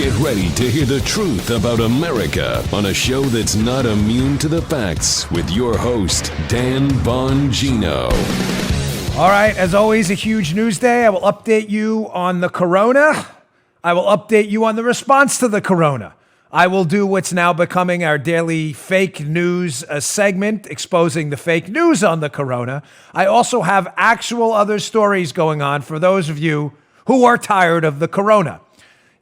Get ready to hear the truth about America on a show that's not immune to the facts with your host, Dan Bongino. All right, as always, a huge news day. I will update you on the corona. I will update you on the response to the corona. I will do what's now becoming our daily fake news segment, exposing the fake news on the corona. I also have actual other stories going on for those of you who are tired of the corona.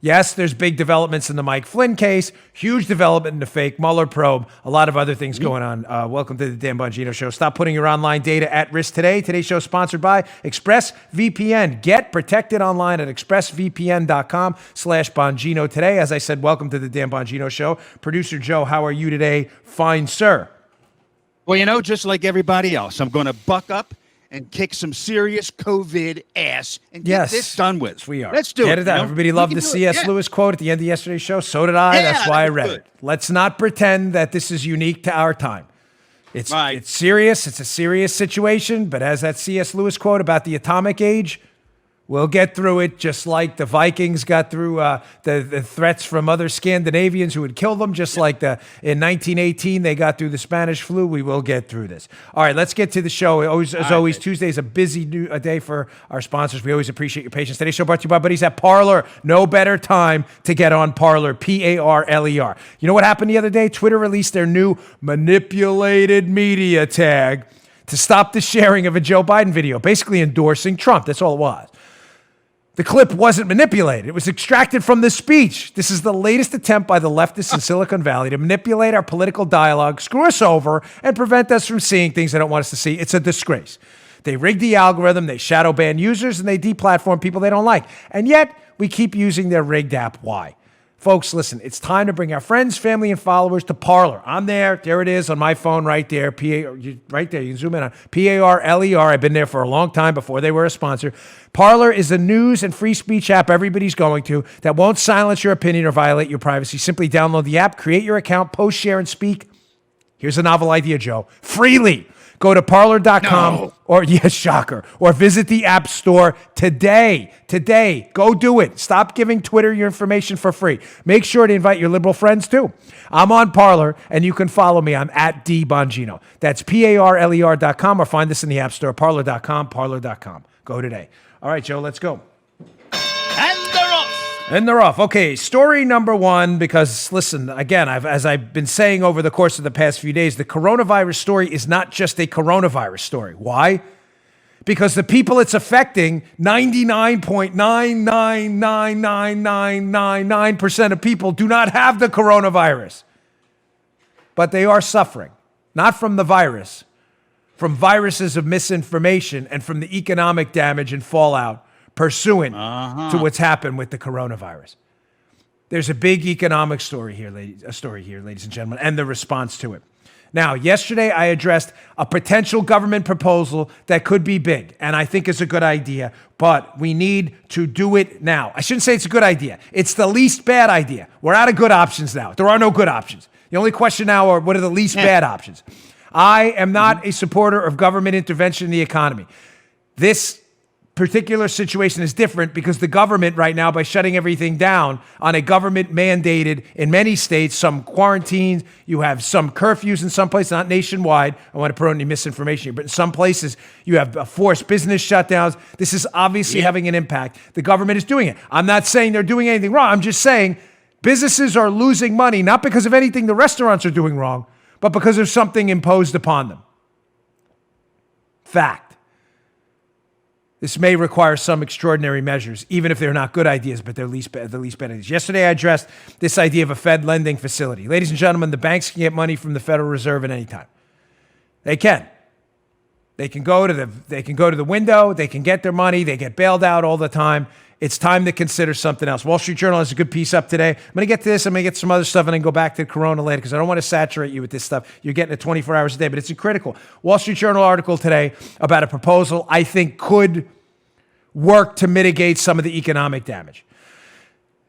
Yes, there's big developments in the Mike Flynn case, huge development in the fake Mueller probe, a lot of other things going on. Welcome to the Dan Bongino Show. Stop putting your online data at risk today. Today's show is sponsored by ExpressVPN. Get protected online at expressvpn.com/Bongino today. As I said, welcome to the Dan Bongino Show. Producer Joe, how are you today? Fine, sir. Well, just like everybody else, I'm going to buck up and kick some serious COVID ass and get this done with. We are. Let's do Get it. it done. Everybody loved the C.S. Lewis quote at the end of yesterday's show. So did I. Yeah, That's why I that was read good. it. Let's not pretend that this is unique to our time. It's serious. It's a serious situation. But as that C.S. Lewis quote about the atomic age, we'll get through it just like the Vikings got through the threats from other Scandinavians who would kill them, just like in 1918 they got through the Spanish flu. We will get through this. All right, let's get to the show. As always, Tuesday is a busy day for our sponsors. We always appreciate your patience. Today's show brought to you by buddies at Parler. No better time to get on Parler, Parler. You know what happened the other day? Twitter released their new manipulated media tag to stop the sharing of a Joe Biden video, basically endorsing Trump. That's all it was. The clip wasn't manipulated. It was extracted from the speech. This is the latest attempt by the leftists in Silicon Valley to manipulate our political dialogue, screw us over, and prevent us from seeing things they don't want us to see. It's a disgrace. They rigged the algorithm, they shadow ban users, and they deplatform people they don't like. And yet, we keep using their rigged app. Why? Folks, listen, it's time to bring our friends, family, and followers to Parler. I'm there. There it is on my phone right there. Right there. You can zoom in on Parler. I've been there for a long time before they were a sponsor. Parler is a news and free speech app everybody's going to that won't silence your opinion or violate your privacy. Simply download the app, create your account, post, share, and speak. Here's a novel idea, Joe. Freely. Go to parler.com or, yes, shocker, or visit the App Store today. Today. Go do it. Stop giving Twitter your information for free. Make sure to invite your liberal friends, too. I'm on Parler, and you can follow me. I'm at DBongino. That's Parler.com, or find this in the App Store, parler.com, parler.com. Go today. All right, Joe, let's go. And they're off. Okay, story number one, because listen, again, as I've been saying over the course of the past few days, the coronavirus story is not just a coronavirus story. Why? Because the people it's affecting, 99.9999999% of people do not have the coronavirus. But they are suffering, not from the virus, from viruses of misinformation and from the economic damage and fallout pursuant to what's happened with the coronavirus. There's a big economic story here, ladies and gentlemen, and the response to it. Now, yesterday I addressed a potential government proposal that could be big, and I think it's a good idea, but we need to do it now. I shouldn't say it's a good idea. It's the least bad idea. We're out of good options now. There are no good options. The only question now are what are the least bad options? I am not a supporter of government intervention in the economy. This particular situation is different because the government right now, by shutting everything down on a government mandated, in many states, some quarantines, you have some curfews in some places, not nationwide. I want to put any misinformation here, but in some places you have forced business shutdowns. This is obviously having an impact. The government is doing it. I'm not saying they're doing anything wrong. I'm just saying businesses are losing money, not because of anything the restaurants are doing wrong, but because of something imposed upon them. Fact. This may require some extraordinary measures, even if they're not good ideas, but they're the least bad ideas. Yesterday, I addressed this idea of a Fed lending facility. Ladies and gentlemen, the banks can get money from the Federal Reserve at any time. They can. They can go to the window. They can get their money. They get bailed out all the time. It's time to consider something else. Wall Street Journal has a good piece up today. I'm going to get to this. I'm going to get some other stuff and then go back to Corona later because I don't want to saturate you with this stuff. You're getting it 24 hours a day, but it's critical. Wall Street Journal article today about a proposal I think could work to mitigate some of the economic damage.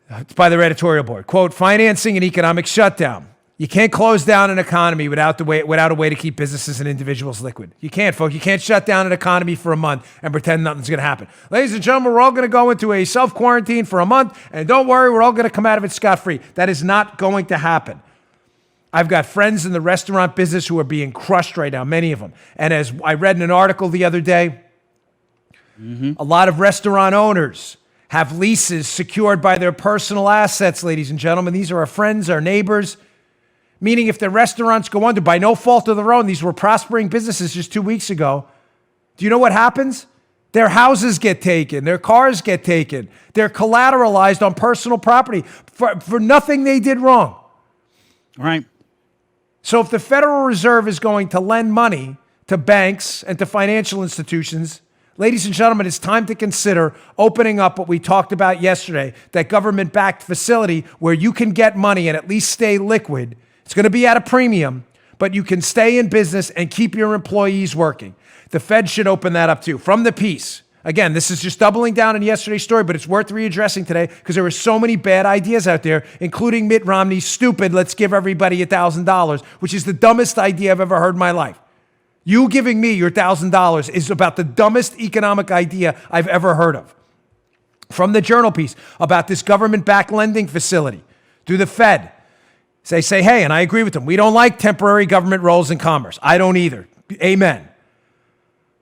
It's by their editorial board. Quote, financing an economic shutdown. You can't close down an economy without a way to keep businesses and individuals liquid. You can't, folks. You can't shut down an economy for a month and pretend nothing's going to happen. Ladies and gentlemen, we're all going to go into a self-quarantine for a month, and don't worry, we're all going to come out of it scot-free. That is not going to happen. I've got friends in the restaurant business who are being crushed right now, many of them. And as I read in an article the other day, a lot of restaurant owners have leases secured by their personal assets, ladies and gentlemen. These are our friends, our neighbors. Meaning if their restaurants go under by no fault of their own, these were prospering businesses just 2 weeks ago. Do you know what happens? Their houses get taken. Their cars get taken. They're collateralized on personal property for nothing they did wrong. Right. So if the Federal Reserve is going to lend money to banks and to financial institutions, ladies and gentlemen, it's time to consider opening up what we talked about yesterday, that government-backed facility where you can get money and at least stay liquid. It's going to be at a premium, but you can stay in business and keep your employees working. The Fed should open that up too. From the piece. Again, this is just doubling down on yesterday's story, but it's worth readdressing today because there were so many bad ideas out there, including Mitt Romney's stupid, let's give everybody $1,000, which is the dumbest idea I've ever heard in my life. You giving me your $1,000 is about the dumbest economic idea I've ever heard of. From the Journal piece about this government-backed lending facility through the Fed. They say, hey, and I agree with them, we don't like temporary government roles in commerce. I don't either. Amen.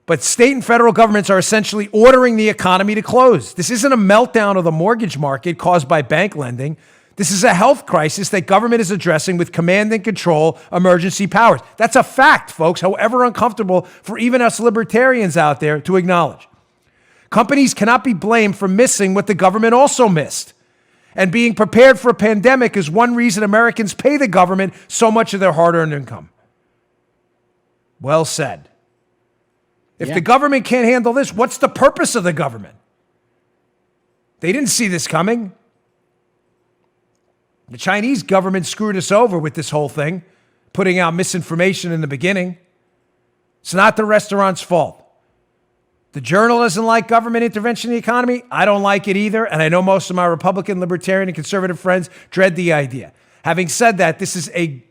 But state and federal governments are essentially ordering the economy to close. This isn't a meltdown of the mortgage market caused by bank lending. This is a health crisis that government is addressing with command and control emergency powers. That's a fact, folks, however uncomfortable for even us libertarians out there to acknowledge. Companies cannot be blamed for missing what the government also missed. And being prepared for a pandemic is one reason Americans pay the government so much of their hard-earned income. Well said. If the government can't handle this, what's the purpose of the government? They didn't see this coming. The Chinese government screwed us over with this whole thing, putting out misinformation in the beginning. It's not the restaurant's fault. The Journal doesn't like government intervention in the economy. I don't like it either, and I know most of my Republican, Libertarian, and conservative friends dread the idea. Having said that, this is a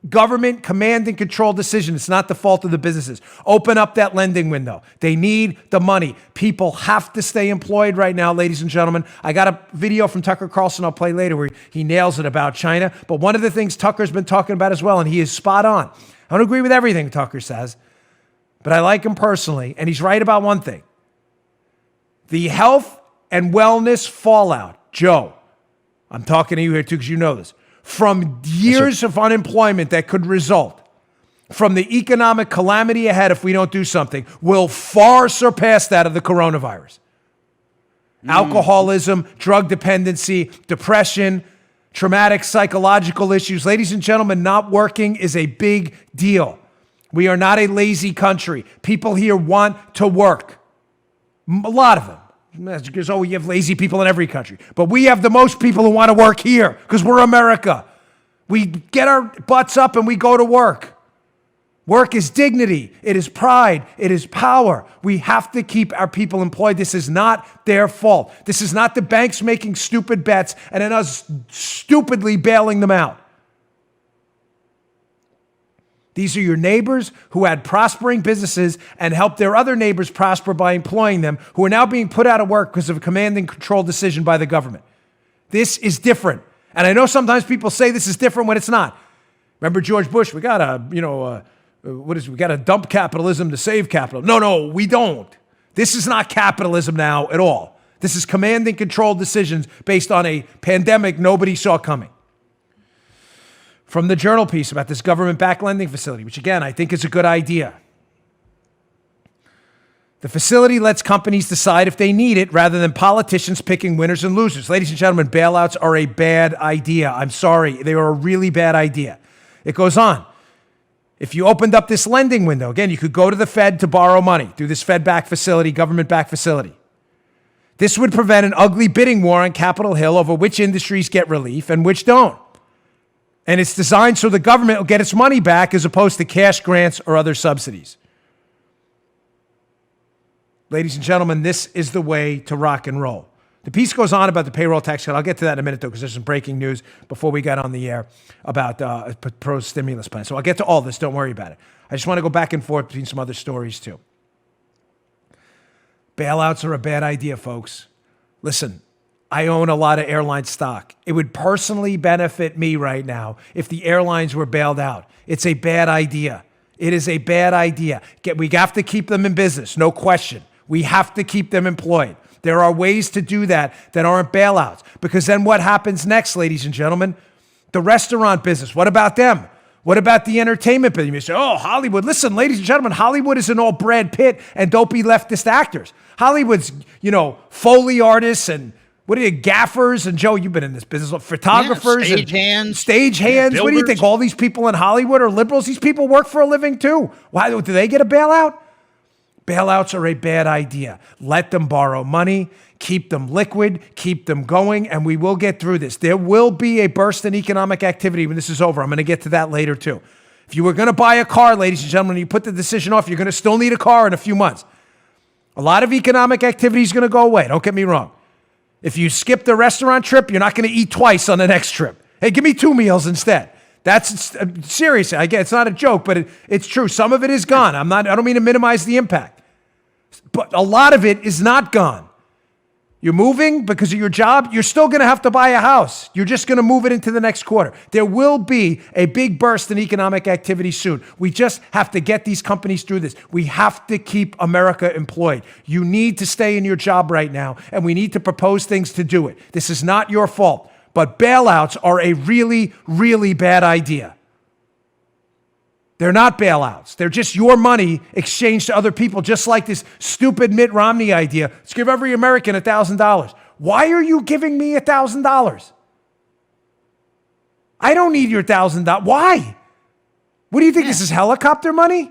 government command and control decision. It's not the fault of the businesses. Open up that lending window. They need the money. People have to stay employed right now, ladies and gentlemen. I got a video from Tucker Carlson I'll play later where he nails it about China. But one of the things Tucker's been talking about as well, and he is spot on. I don't agree with everything Tucker says, but I like him personally, and he's right about one thing. The health and wellness fallout, Joe, I'm talking to you here too because you know this, from years of unemployment that could result from the economic calamity ahead if we don't do something will far surpass that of the coronavirus. Alcoholism, drug dependency, depression, traumatic psychological issues. Ladies and gentlemen, not working is a big deal. We are not a lazy country. People here want to work. A lot of them. Because, you have lazy people in every country. But we have the most people who want to work here because we're America. We get our butts up and we go to work. Work is dignity. It is pride. It is power. We have to keep our people employed. This is not their fault. This is not the banks making stupid bets and then us stupidly bailing them out. These are your neighbors who had prospering businesses and helped their other neighbors prosper by employing them, who are now being put out of work because of a command and control decision by the government. This is different. And I know sometimes people say this is different when it's not. Remember George Bush? We got to dump capitalism to save capital. No, we don't. This is not capitalism now at all. This is command and control decisions based on a pandemic nobody saw coming. From the Journal piece about this government-backed lending facility, which again, I think is a good idea. The facility lets companies decide if they need it rather than politicians picking winners and losers. Ladies and gentlemen, bailouts are a bad idea. I'm sorry. They are a really bad idea. It goes on. If you opened up this lending window, again, you could go to the Fed to borrow money through this Fed-backed facility, government-backed facility. This would prevent an ugly bidding war on Capitol Hill over which industries get relief and which don't. And it's designed so the government will get its money back as opposed to cash grants or other subsidies. Ladies and gentlemen, this is the way to rock and roll. The piece goes on about the payroll tax cut. I'll get to that in a minute, though, because there's some breaking news before we got on the air about a pro-stimulus plan. So I'll get to all this. Don't worry about it. I just want to go back and forth between some other stories, too. Bailouts are a bad idea, folks. Listen, I own a lot of airline stock. It would personally benefit me right now if the airlines were bailed out. It's a bad idea. It is a bad idea. We have to keep them in business, no question. We have to keep them employed. There are ways to do that aren't bailouts. Because then what happens next, ladies and gentlemen? The restaurant business. What about them? What about the entertainment business? You say, oh, Hollywood. Listen, ladies and gentlemen, Hollywood isn't all Brad Pitt and dopey leftist actors. Hollywood's, Foley artists and what are you, gaffers? And Joe, you've been in this business. Photographers. Yeah, stage hands. Yeah, what do you think? All these people in Hollywood are liberals? These people work for a living too. Why do they get a bailout? Bailouts are a bad idea. Let them borrow money, keep them liquid, keep them going, and we will get through this. There will be a burst in economic activity when this is over. I'm going to get to that later too. If you were going to buy a car, ladies and gentlemen, you put the decision off, you're going to still need a car in a few months. A lot of economic activity is going to go away. Don't get me wrong. If you skip the restaurant trip, you're not going to eat twice on the next trip. Hey, give me 2 meals instead. That's seriously. I get it's not a joke, but it's true. Some of it is gone. I don't mean to minimize the impact, but a lot of it is not gone. You're moving because of your job. You're still going to have to buy a house. You're just going to move it into the next quarter. There will be a big burst in economic activity soon. We just have to get these companies through this. We have to keep America employed. You need to stay in your job right now, and we need to propose things to do it. This is not your fault, but bailouts are a really, really bad idea. They're not bailouts. They're just your money exchanged to other people, just like this stupid Mitt Romney idea. Let's give every American $1,000. Why are you giving me $1,000? I don't need your $1,000. Why? What do you think? This is helicopter money?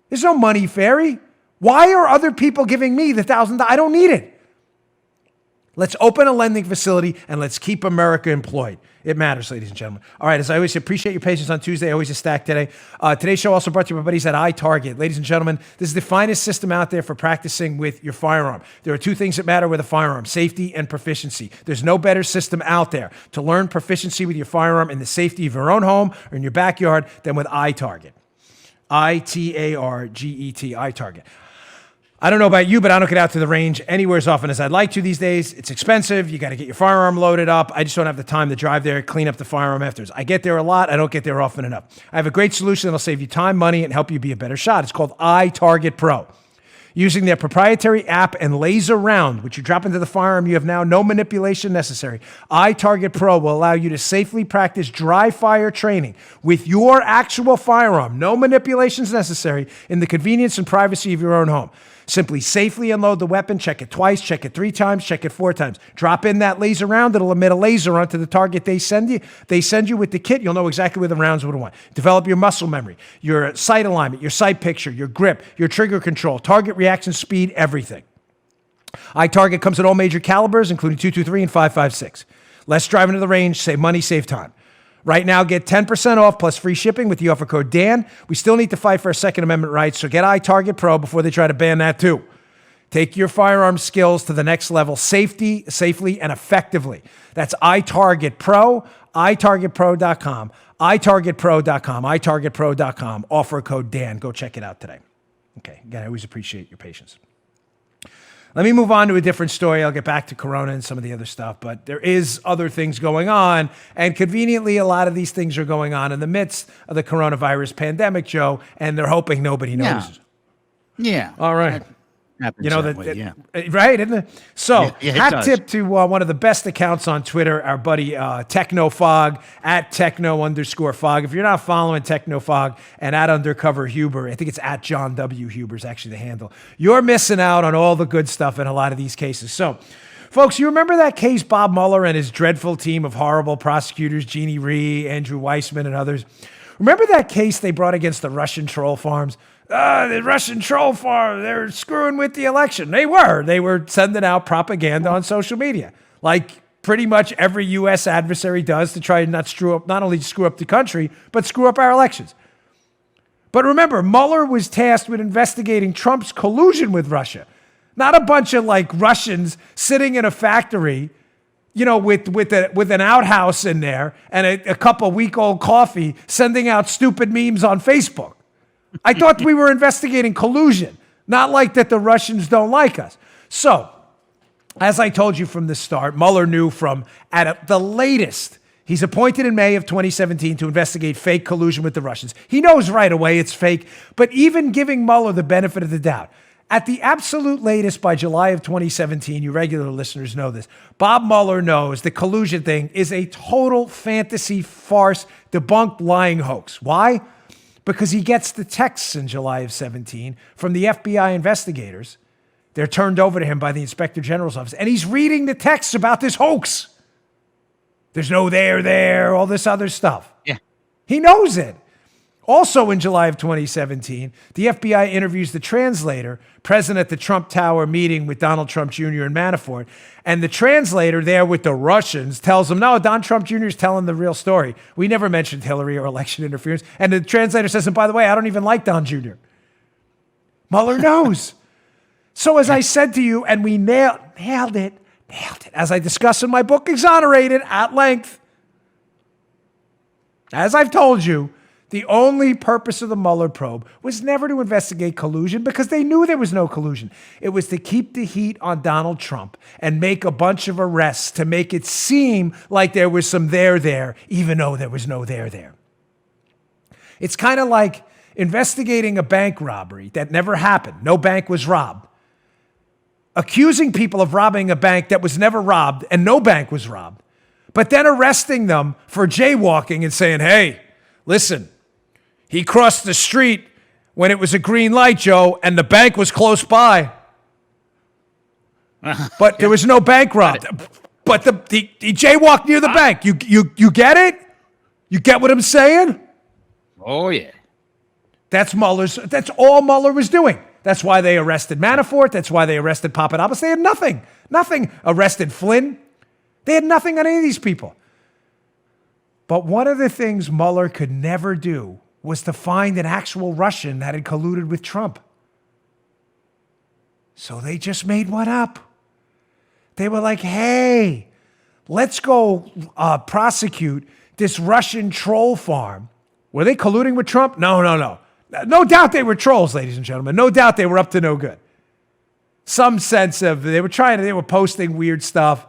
There's no money fairy. Why are other people giving me the $1,000? I don't need it. Let's open a lending facility and let's keep America employed. It matters, ladies and gentlemen. All right, as I always say, appreciate your patience on Tuesday. Always a stack today. Today's show also brought to you by my buddies at iTarget. Ladies and gentlemen, this is the finest system out there for practicing with your firearm. There are two things that matter with a firearm: safety and proficiency. There's no better system out there to learn proficiency with your firearm in the safety of your own home or in your backyard than with iTarget. iTarget, iTarget. I don't know about you, but I don't get out to the range anywhere as often as I'd like to these days. It's expensive. You got to get your firearm loaded up. I just don't have the time to drive there, clean up the firearm afterwards. I get there a lot. I don't get there often enough. I have a great solution that'll save you time, money, and help you be a better shot. It's called iTarget Pro. Using their proprietary app and laser round, which you drop into the firearm, you have now no manipulation necessary. iTarget Pro will allow you to safely practice dry fire training with your actual firearm. No manipulations necessary in the convenience and privacy of your own home. Simply safely unload the weapon, check it twice, check it 3 times, check it 4 times. Drop in that laser round, it'll emit a laser onto the target they send you. They send you with the kit, you'll know exactly where the rounds would want. Develop your muscle memory, your sight alignment, your sight picture, your grip, your trigger control, target reaction speed, everything. iTarget comes in all major calibers, including .223 and .556. Less driving to the range, save money, save time. Right now, get 10% off plus free shipping with the offer code Dan. We still need to fight for our Second Amendment rights, so get iTarget Pro before they try to ban that too. Take your firearm skills to the next level safely, and effectively. That's iTarget Pro, iTargetPro.com, iTargetPro.com, iTargetPro.com. Offer code Dan. Go check it out today. Okay, again, I always appreciate your patience. Let me move on to a different story. I'll get back to Corona and some of the other stuff, but there is other things going on, and conveniently, a lot of these things are going on in the midst of the coronavirus pandemic, Joe, and they're hoping nobody notices. Yeah. All right. Happens that way, right, isn't it? So, hat tip to one of the best accounts on Twitter, our buddy TechnoFog, at @techno_fog. If you're not following TechnoFog and at Undercover Huber, I think it's at John W. Huber is actually the handle. You're missing out on all the good stuff in a lot of these cases. So, folks, you remember that case, Bob Mueller and his dreadful team of horrible prosecutors, Jeannie Rhee, Andrew Weissman, and others? Remember that case they brought against the Russian troll farms? The Russian troll farm, they're screwing with the election. They were sending out propaganda on social media, like pretty much every U.S. adversary does to try and not only screw up the country, but screw up our elections. But remember, Mueller was tasked with investigating Trump's collusion with Russia, Not a bunch of like Russians sitting in a factory, with an outhouse in there and a cup of week-old coffee, sending out stupid memes on Facebook. I thought we were investigating collusion, not like that the Russians don't like us. So, as I told you from the start, Mueller knew from at the latest, he's appointed in May of 2017 to investigate fake collusion with the Russians. He knows right away it's fake, but even giving Mueller the benefit of the doubt, at the absolute latest by July of 2017, you regular listeners know this, Bob Mueller knows the collusion thing is a total fantasy farce, debunked lying hoax. Why? Because he gets the texts in July of 17 from the FBI investigators. They're turned over to him by the Inspector General's office, and he's reading the texts about this hoax. There's no there, all this other stuff. Yeah. He knows it. Also in July of 2017, the FBI interviews the translator present at the Trump Tower meeting with Donald Trump Jr. and Manafort. And the translator there with the Russians tells them, no, Don Trump Jr. is telling the real story. We never mentioned Hillary or election interference. And the translator says, and by the way, I don't even like Don Jr. Mueller knows. So as I said to you, and we nailed it, as I discuss in my book, Exonerated, at length, as I've told you, the only purpose of the Mueller probe was never to investigate collusion because they knew there was no collusion. It was to keep the heat on Donald Trump and make a bunch of arrests to make it seem like there was some there, even though there was no there. It's kind of like investigating a bank robbery that never happened. No bank was robbed. Accusing people of robbing a bank that was never robbed and no bank was robbed, but then arresting them for jaywalking and saying, hey, listen, he crossed the street when it was a green light, Joe, and the bank was close by. But there was no bank robbed. But he jaywalked near the bank. You get it? You get what I'm saying? Oh, yeah. That's all Mueller was doing. That's why they arrested Manafort. That's why they arrested Papadopoulos. They had nothing. Arrested Flynn. They had nothing on any of these people. But one of the things Mueller could never do was to find an actual Russian that had colluded with Trump. So they just made one up. They were like, hey, let's go prosecute this Russian troll farm. Were they colluding with Trump? No. No doubt they were trolls, ladies and gentlemen. No doubt they were up to no good. Some sense of they were posting weird stuff.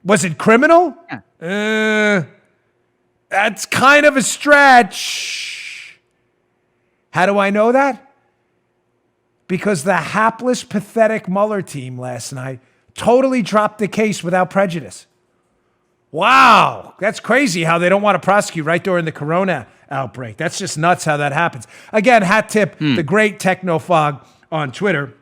Was it criminal? Yeah. That's kind of a stretch. How do I know that? Because the hapless, pathetic Mueller team last night totally dropped the case without prejudice. Wow, that's crazy how they don't want to prosecute right during the corona outbreak. That's just nuts how that happens. Again, hat tip, the great Technofog on Twitter.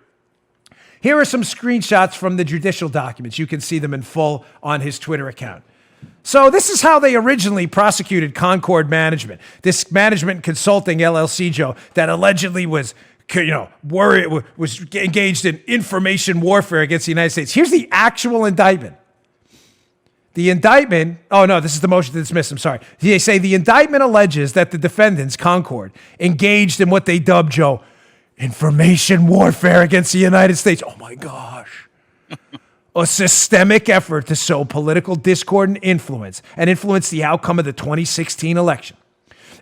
Here are some screenshots from the judicial documents. You can see them in full on his Twitter account. So this is how they originally prosecuted Concord Management, this management consulting LLC, Joe, that allegedly was engaged in information warfare against the United States. Here's the actual indictment. The indictment, this is the motion to dismiss, I'm sorry. They say the indictment alleges that the defendants, Concord, engaged in what they dubbed, Joe, information warfare against the United States. Oh my gosh. A systemic effort to sow political discord and influence the outcome of the 2016 election.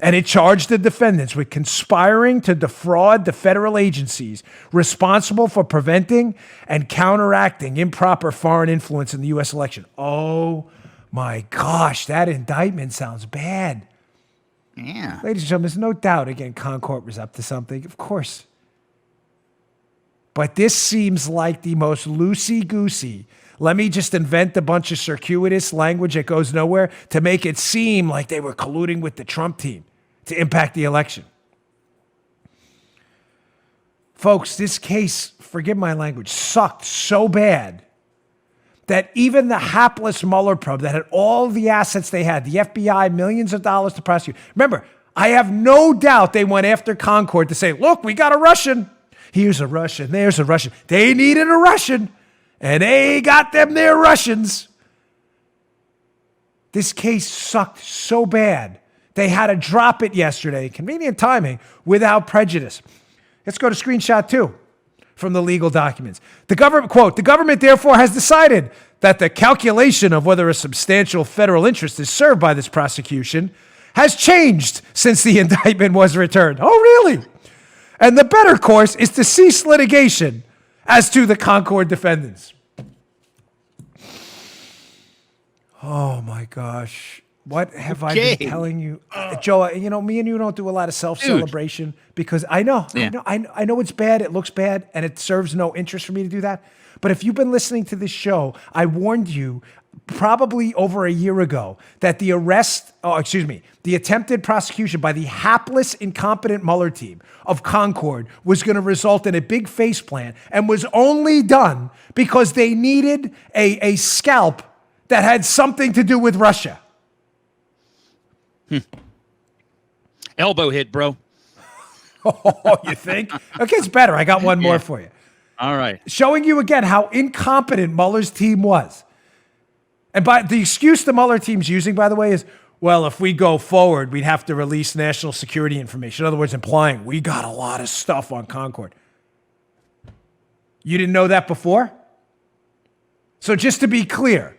And it charged the defendants with conspiring to defraud the federal agencies responsible for preventing and counteracting improper foreign influence in the U.S. election. Oh my gosh, that indictment sounds bad. Yeah. Ladies and gentlemen, there's no doubt, again, Concord was up to something, of course. But this seems like the most loosey-goosey. Let me just invent a bunch of circuitous language that goes nowhere to make it seem like they were colluding with the Trump team to impact the election. Folks, this case, forgive my language, sucked so bad that even the hapless Mueller probe that had all the assets they had, the FBI, millions of dollars to prosecute. Remember, I have no doubt they went after Concord to say, look, we got a Russian. Here's a Russian, there's a Russian. They needed a Russian, and they got them their Russians. This case sucked so bad, they had to drop it yesterday, convenient timing, without prejudice. Let's go to screenshot 2 from the legal documents. The government, quote, the government therefore has decided that the calculation of whether a substantial federal interest is served by this prosecution has changed since the indictment was returned. Oh, really? And the better course is to cease litigation as to the Concord defendants. Oh, my gosh. What have I been telling you? Joe, me and you don't do a lot of self-celebration because I know it's bad. It looks bad and it serves no interest for me to do that. But if you've been listening to this show, I warned you probably over a year ago that the attempted prosecution by the hapless, incompetent Mueller team of Concord was going to result in a big faceplant and was only done because they needed a scalp that had something to do with Russia. Elbow hit, bro. Oh, you think? Okay, it's better. I got one more for you. All right. Showing you again how incompetent Mueller's team was. And by the excuse the Mueller team's using, by the way, is, well, if we go forward, we'd have to release national security information. In other words, implying we got a lot of stuff on Concord. You didn't know that before? So just to be clear,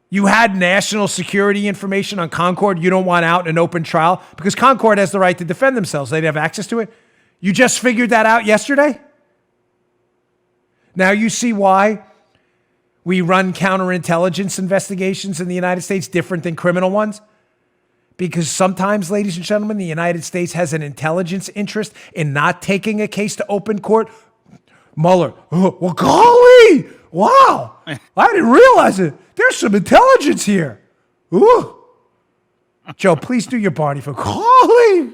you had national security information on Concord you don't want out in an open trial because Concord has the right to defend themselves. They'd have access to it. You just figured that out yesterday? Now you see why we run counterintelligence investigations in the United States different than criminal ones? Because sometimes, ladies and gentlemen, the United States has an intelligence interest in not taking a case to open court. Mueller, well, golly, wow, I didn't realize it. There's some intelligence here. Ooh. Joe, please do your Barney for golly.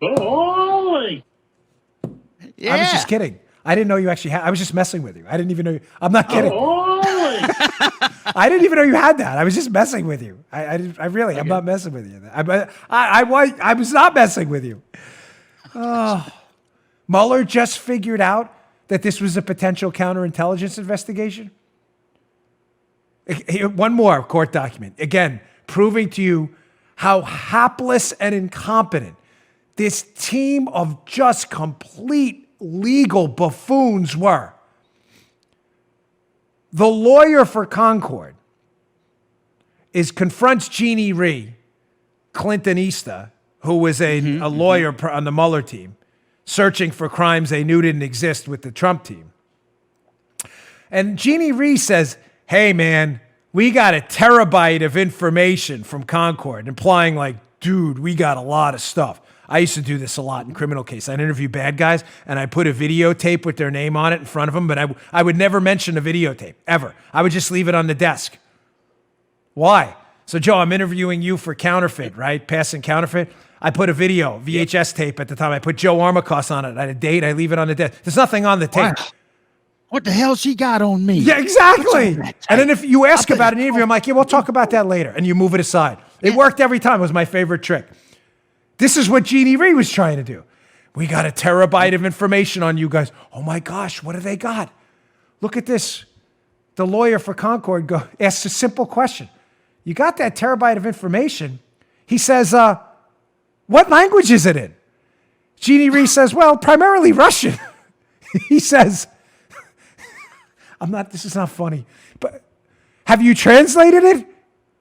Golly. Yeah. I was just kidding. I didn't know you actually had. I was just messing with you. I didn't even know. I'm not kidding. I didn't even know you had that. I was just messing with you. I'm not messing with you. I was not messing with you. Oh. Mueller just figured out that this was a potential counterintelligence investigation. One more court document. Again, proving to you how hapless and incompetent this team of just complete legal buffoons were. The lawyer for Concord confronts Jeannie Rhee, Clintonista, who was a lawyer on the Mueller team, searching for crimes they knew didn't exist with the Trump team. And Jeannie Rhee says, hey, man, we got a terabyte of information from Concord, implying like, dude, we got a lot of stuff. I used to do this a lot in criminal cases. I'd interview bad guys, and I put a videotape with their name on it in front of them, but I would never mention a videotape, ever. I would just leave it on the desk. Why? So, Joe, I'm interviewing you for counterfeit, right? Passing counterfeit. I put a video, VHS tape at the time. I put Joe Armacost on it. I had a date. I leave it on the desk. There's nothing on the tape. Wow. What the hell she got on me? Yeah, exactly. And then if you ask about an interview, I'm like, yeah, we'll talk about that later. And you move it aside. It worked every time. It was my favorite trick. This is what Jeannie Rhee was trying to do. We got a terabyte of information on you guys. Oh my gosh, what do they got? Look at this. The lawyer for Concord asks a simple question. You got that terabyte of information? He says, what language is it in? Jeannie Rhee says, well, primarily Russian. He says, this is not funny, but have you translated it?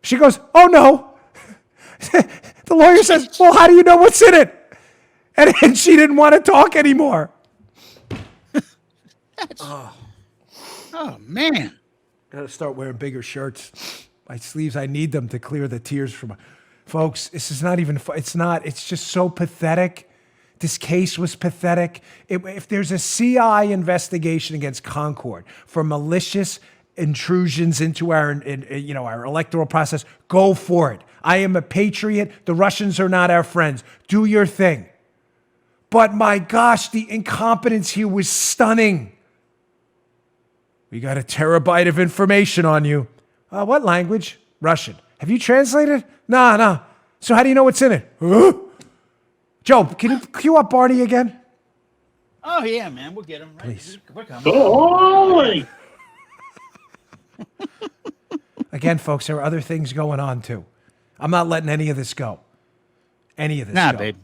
She goes, oh no. The lawyer says, well, how do you know what's in it? And she didn't want to talk anymore. Oh, man. Got to start wearing bigger shirts. My sleeves, I need them to clear the tears from my... Folks, this is not even... It's just so pathetic. This case was pathetic. If there's a CI investigation against Concord for malicious intrusions into our electoral process, go for it. I am a patriot. The Russians are not our friends. Do your thing. But my gosh, the incompetence here was stunning. We got a terabyte of information on you. What language? Russian. Have you translated? No. So how do you know what's in it? Huh? Joe, can you cue up Barney again? Oh, yeah, man. We'll get him. Right? Please. We're coming. Golly. Again, folks, there are other things going on, too. I'm not letting any of this go. any of this. Nah, show. babe.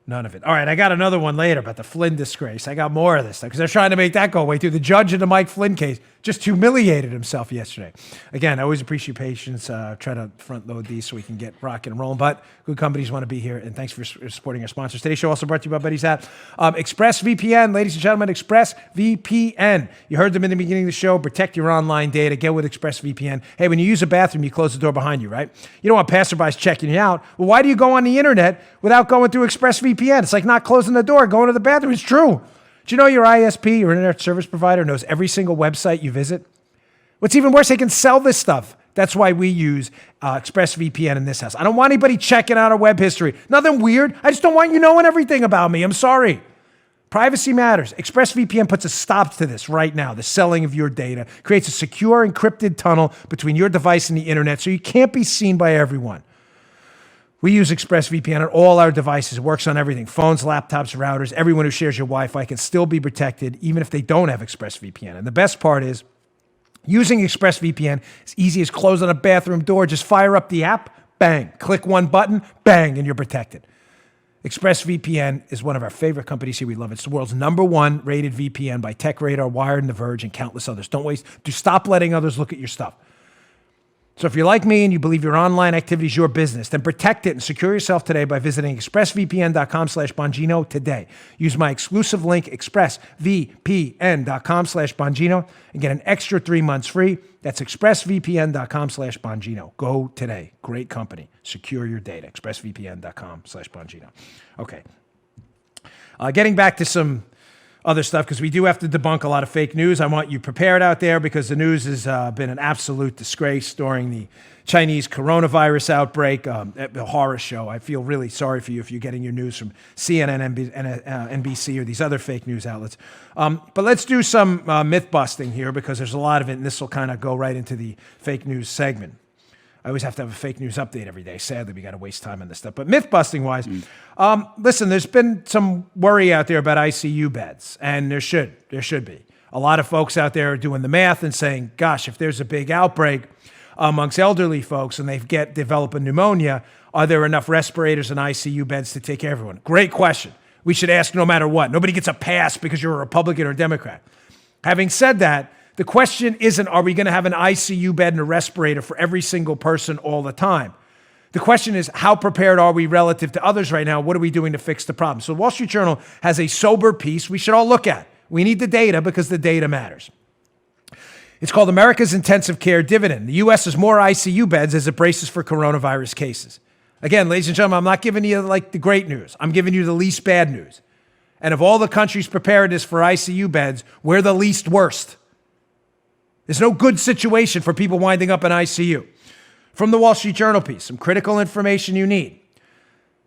None of it. All right, I got another one later about the Flynn disgrace. I got more of this stuff because they're trying to make that go away too. The judge in the Mike Flynn case just humiliated himself yesterday. Again, I always appreciate patience. Try to front load these so we can get rocking and rolling. But good companies want to be here, and thanks for supporting our sponsors. Today's show also brought to you by Buddy's app. ExpressVPN, ladies and gentlemen, ExpressVPN. You heard them in the beginning of the show. Protect your online data. Get with ExpressVPN. Hey, when you use a bathroom, you close the door behind you, right? You don't want passerbys checking you out. Well, why do you go on the internet without going through ExpressVPN? It's like not closing the door, going to the bathroom. It's true. Do you know your ISP, your internet service provider, knows every single website you visit? What's even worse, they can sell this stuff. That's why we use ExpressVPN in this house. I don't want anybody checking out our web history. Nothing weird. I just don't want you knowing everything about me. I'm sorry. Privacy matters. ExpressVPN puts a stop to this right now. The selling of your data creates a secure, encrypted tunnel between your device and the internet so you can't be seen by everyone. We use ExpressVPN on all our devices. It works on everything. Phones, laptops, routers. Everyone who shares your Wi-Fi can still be protected even if they don't have ExpressVPN. And the best part is using ExpressVPN is easy as closing a bathroom door. Just fire up the app, bang. Click one button, bang, and you're protected. ExpressVPN is one of our favorite companies here. We love it. It's the world's #1 rated VPN by TechRadar, Wired, and The Verge, and countless others. Stop letting others look at your stuff. So if you're like me and you believe your online activity is your business, then protect it and secure yourself today by visiting expressvpn.com/Bongino today. Use my exclusive link, expressvpn.com/Bongino, and get an extra 3 months free. That's expressvpn.com/Bongino. Go today. Great company. Secure your data. expressvpn.com/Bongino. Okay. Getting back to some other stuff, because we do have to debunk a lot of fake news. I want you prepared out there because the news has been an absolute disgrace during the Chinese coronavirus outbreak, a horror show. I feel really sorry for you if you're getting your news from CNN, NBC, or these other fake news outlets. But let's do some myth busting here because there's a lot of it, and this will kind of go right into the fake news segment. I always have to have a fake news update every day. Sadly, we got to waste time on this stuff. But myth-busting wise, listen, there's been some worry out there about ICU beds, and there should be. A lot of folks out there are doing the math and saying, gosh, if there's a big outbreak amongst elderly folks and they develop a pneumonia, are there enough respirators and ICU beds to take care of everyone? Great question. We should ask no matter what. Nobody gets a pass because you're a Republican or a Democrat. Having said that, the question isn't, are we going to have an ICU bed and a respirator for every single person all the time? The question is, how prepared are we relative to others right now? What are we doing to fix the problem? So the Wall Street Journal has a sober piece we should all look at. We need the data because the data matters. It's called America's Intensive Care Dividend. The U.S. has more ICU beds as it braces for coronavirus cases. Again, ladies and gentlemen, I'm not giving you like the great news. I'm giving you the least bad news. And of all the countries' preparedness for ICU beds, we're the least worst. There's no good situation for people winding up in ICU. From the Wall Street Journal piece, some critical information you need.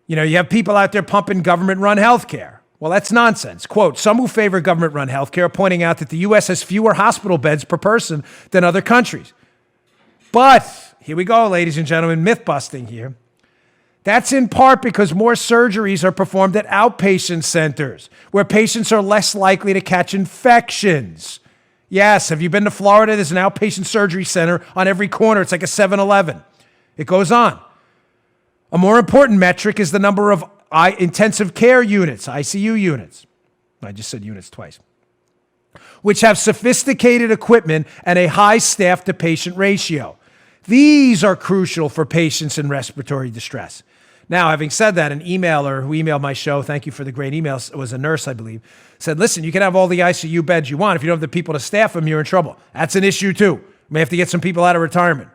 You have people out there pumping government-run healthcare. Well, that's nonsense. Quote, some who favor government-run healthcare are pointing out that the U.S. has fewer hospital beds per person than other countries. But, here we go, ladies and gentlemen, myth-busting here. That's in part because more surgeries are performed at outpatient centers, where patients are less likely to catch infections. Yes, have you been to Florida? There's an outpatient surgery center on every corner. It's like a 7-Eleven. It goes on. A more important metric is the number of intensive care units, ICU units. I just said units twice. Which have sophisticated equipment and a high staff-to-patient ratio. These are crucial for patients in respiratory distress. Now, having said that, an emailer who emailed my show, thank you for the great emails, it was a nurse, I believe, said, listen, you can have all the ICU beds you want. If you don't have the people to staff them, you're in trouble. That's an issue too. We may have to get some people out of retirement.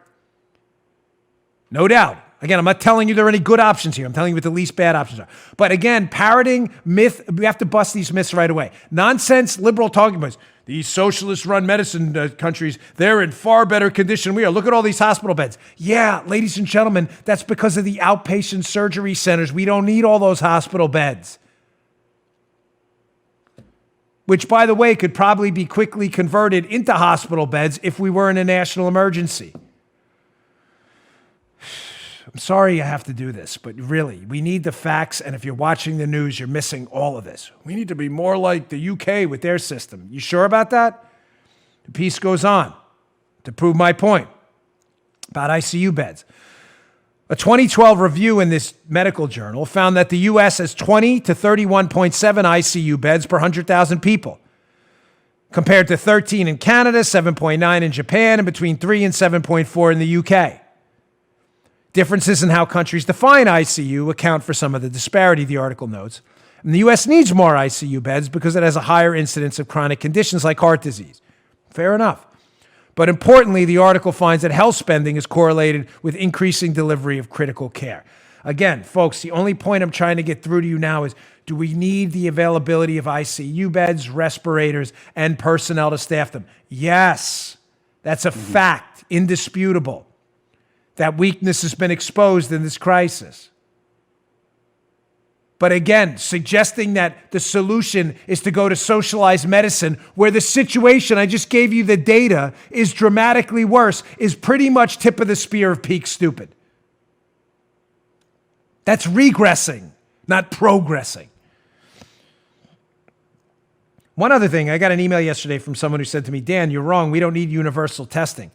No doubt. Again, I'm not telling you there are any good options here. I'm telling you what the least bad options are. But again, parroting myth, we have to bust these myths right away. Nonsense, liberal talking points. These socialist-run medicine countries, they're in far better condition than we are. Look at all these hospital beds. Yeah, ladies and gentlemen, that's because of the outpatient surgery centers. We don't need all those hospital beds. Which, by the way, could probably be quickly converted into hospital beds if we were in a national emergency. I'm sorry I have to do this, but really, we need the facts, and if you're watching the news, you're missing all of this. We need to be more like the UK with their system. You sure about that? The piece goes on to prove my point about ICU beds. A 2012 review in this medical journal found that the U.S. has 20 to 31.7 ICU beds per 100,000 people, compared to 13 in Canada, 7.9 in Japan, and between 3 and 7.4 in the UK. Differences in how countries define ICU account for some of the disparity, the article notes. And the U.S. needs more ICU beds because it has a higher incidence of chronic conditions like heart disease. Fair enough. But importantly, the article finds that health spending is correlated with increasing delivery of critical care. Again, folks, the only point I'm trying to get through to you now is, do we need the availability of ICU beds, respirators, and personnel to staff them? Yes, that's a fact, indisputable. That weakness has been exposed in this crisis. But again, suggesting that the solution is to go to socialized medicine, where the situation, I just gave you the data, is dramatically worse, is pretty much tip of the spear of peak stupid. That's regressing, not progressing. One other thing, I got an email yesterday from someone who said to me, Dan, you're wrong. We don't need universal testing.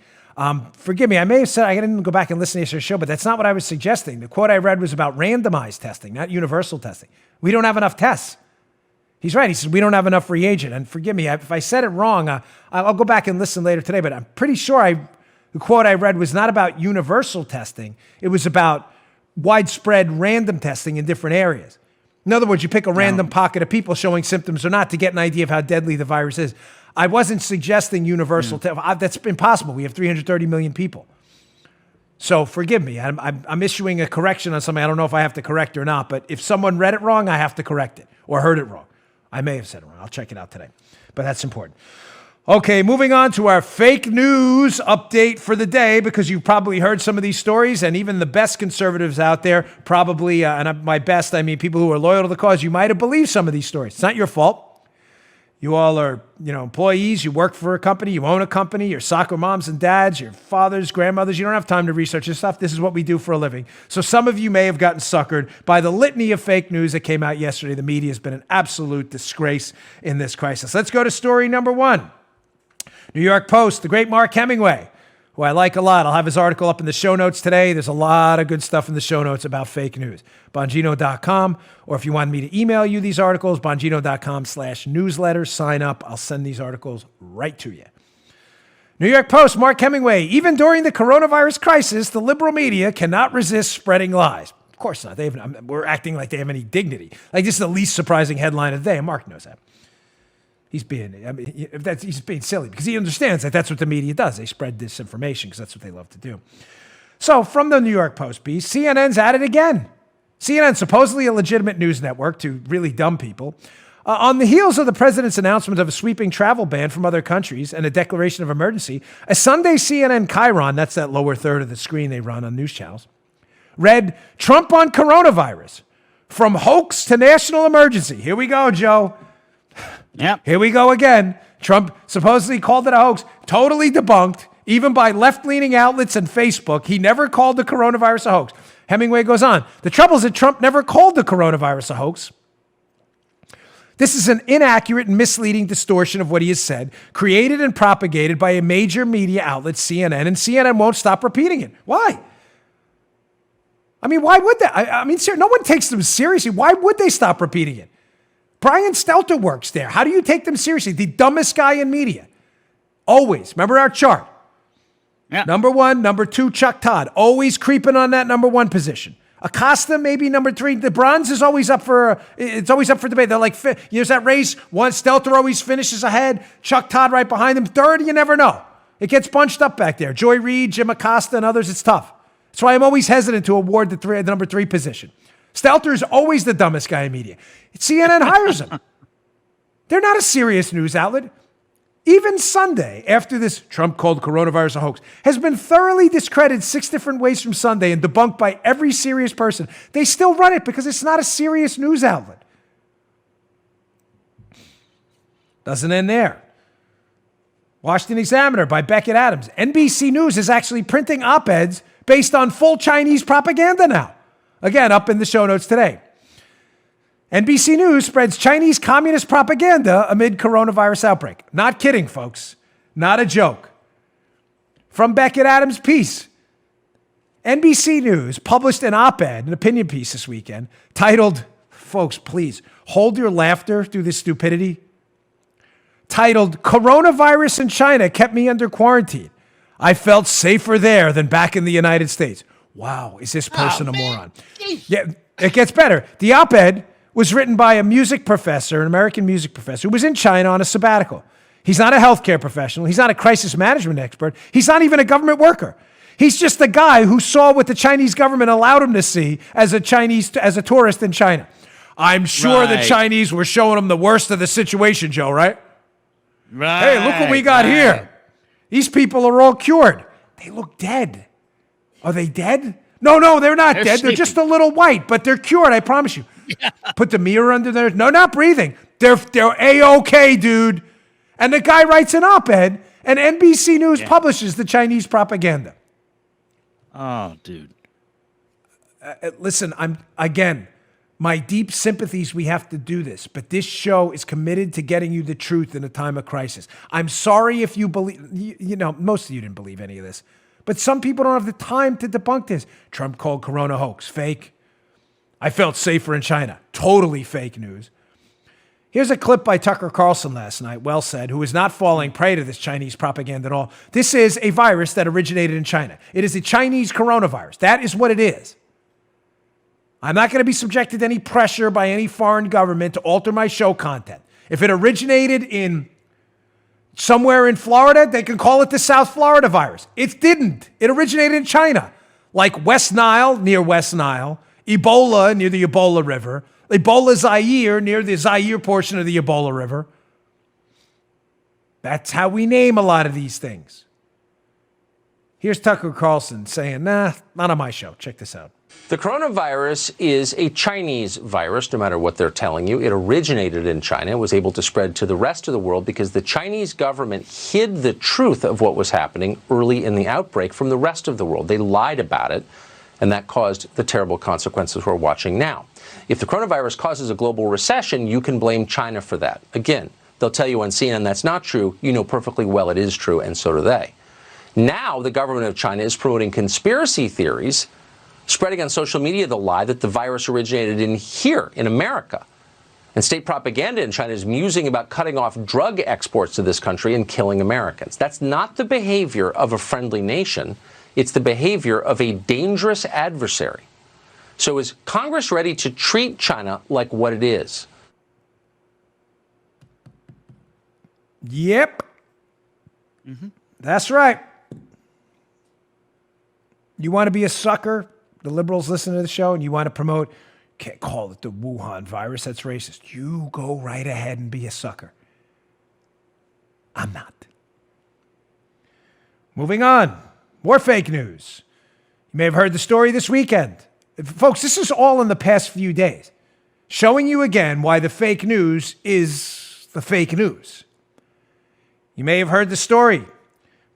Forgive me, I may have said, I didn't go back and listen to yesterday's show, but that's not what I was suggesting. The quote I read was about randomized testing, not universal testing. We don't have enough tests. He's right. He says, we don't have enough reagent. And forgive me, if I said it wrong, I'll go back and listen later today, but I'm pretty sure the quote I read was not about universal testing. It was about widespread random testing in different areas. In other words, you pick a random pocket of people showing symptoms or not to get an idea of how deadly the virus is. I wasn't suggesting universal testing. That's impossible. We have 330 million people. So forgive me. I'm issuing a correction on something. I don't know if I have to correct or not, but if someone read it wrong, I have to correct it or heard it wrong. I may have said it wrong. I'll check it out today, but that's important. Okay, moving on to our fake news update for the day, because you've probably heard some of these stories, and even the best conservatives out there probably, and by best, I mean people who are loyal to the cause, you might have believed some of these stories. It's not your fault. You all are, employees. You work for a company. You own a company. You're soccer moms and dads. Your fathers, grandmothers. You don't have time to research this stuff. This is what we do for a living. So some of you may have gotten suckered by the litany of fake news that came out yesterday. The media has been an absolute disgrace in this crisis. Let's go to story number one. New York Post, the great Mark Hemingway, who I like a lot. I'll have his article up in the show notes today. There's a lot of good stuff in the show notes about fake news. Bongino.com, or if you want me to email you these articles, Bongino.com/newsletter. Sign up. I'll send these articles right to you. New York Post, Mark Hemingway, even during the coronavirus crisis, the liberal media cannot resist spreading lies. Of course not. We're acting like they have any dignity. Like this is the least surprising headline of the day, and Mark knows that. He's being silly because he understands that that's what the media does. They spread disinformation because that's what they love to do. So from the New York Post piece, CNN's at it again. CNN, supposedly a legitimate news network to really dumb people. On the heels of the president's announcement of a sweeping travel ban from other countries and a declaration of emergency, a Sunday CNN chyron, that's that lower third of the screen they run on news channels, read, Trump on coronavirus, from hoax to national emergency. Here we go, Joe. Yep. Here we go again. Trump supposedly called it a hoax, totally debunked, even by left-leaning outlets and Facebook. He never called the coronavirus a hoax. Hemingway goes on. The trouble is that Trump never called the coronavirus a hoax. This is an inaccurate and misleading distortion of what he has said, created and propagated by a major media outlet, CNN, and CNN won't stop repeating it. Why? I mean, why would they? No one takes them seriously. Why would they stop repeating it? Brian Stelter works there. How do you take them seriously? The dumbest guy in media. Always. Remember our chart. Yeah. Number 1, number 2, Chuck Todd. Always creeping on that number 1 position. Acosta, maybe number 3. The bronze is always up for debate. They're like, there's that race. One, Stelter always finishes ahead. Chuck Todd right behind him. Third, you never know. It gets bunched up back there. Joy Reid, Jim Acosta, and others, it's tough. That's why I'm always hesitant to award the number 3 position. Stelter is always the dumbest guy in media. CNN hires him. They're not a serious news outlet. Even Sunday, after this Trump called coronavirus a hoax, has been thoroughly discredited 6 different ways from Sunday and debunked by every serious person. They still run it because it's not a serious news outlet. Doesn't end there. Washington Examiner by Beckett Adams. NBC News is actually printing op-eds based on full Chinese propaganda now. Again, up in the show notes today. NBC News spreads Chinese communist propaganda amid coronavirus outbreak. Not kidding, folks. Not a joke. From Beckett Adams' piece. NBC News published an op-ed, an opinion piece this weekend, titled, folks, please, hold your laughter through this stupidity, titled, "Coronavirus in China Kept Me Under Quarantine. I felt safer there than back in the United States." Wow, is this person a moron? Yeah, it gets better. The op-ed was written by a music professor, an American music professor, who was in China on a sabbatical. He's not a healthcare professional. He's not a crisis management expert. He's not even a government worker. He's just the guy who saw what the Chinese government allowed him to see as a tourist in China. I'm sure the Chinese were showing him the worst of the situation, Joe, right? Right. Hey, look what we got here. These people are all cured. They look dead. Are they dead? No, they're not dead. They're just a little white, but they're cured, I promise you. Yeah. Put the mirror under there. No, not breathing. They're A-OK, dude. And the guy writes an op-ed, and NBC News publishes the Chinese propaganda. Oh, dude. Listen, my deep sympathies, we have to do this, but this show is committed to getting you the truth in a time of crisis. I'm sorry if you believe, most of you didn't believe any of this, but some people don't have the time to debunk this. Trump called Corona hoax, fake. I felt safer in China, totally fake news. Here's a clip by Tucker Carlson last night, well said, who is not falling prey to this Chinese propaganda at all. This is a virus that originated in China. It is a Chinese coronavirus. That is what it is. I'm not going to be subjected to any pressure by any foreign government to alter my show content. If it originated in somewhere in Florida, they can call it the South Florida virus. It didn't. It originated in China, like West Nile, near West Nile, Ebola near the Ebola River, Ebola Zaire near the Zaire portion of the Ebola River. That's how we name a lot of these things. Here's Tucker Carlson saying, nah, not on my show. Check this out. The coronavirus is a Chinese virus, no matter what they're telling you. It originated in China and was able to spread to the rest of the world because the Chinese government hid the truth of what was happening early in the outbreak from the rest of the world. They lied about it, and that caused the terrible consequences we're watching now. If the coronavirus causes a global recession, you can blame China for that. Again, they'll tell you on CNN that's not true. You know perfectly well it is true, and so do they. Now the government of China is promoting conspiracy theories, spreading on social media the lie that the virus originated in here, in America. And state propaganda in China is musing about cutting off drug exports to this country and killing Americans. That's not the behavior of a friendly nation. It's the behavior of a dangerous adversary. So is Congress ready to treat China like what it is? Yep. Mm-hmm. That's right. You want to be a sucker? The liberals listen to the show and you want to promote, can't call it the Wuhan virus, that's racist. You go right ahead and be a sucker. I'm not. Moving on. More fake news. You may have heard the story this weekend. Folks, this is all in the past few days, showing you again why the fake news is the fake news. You may have heard the story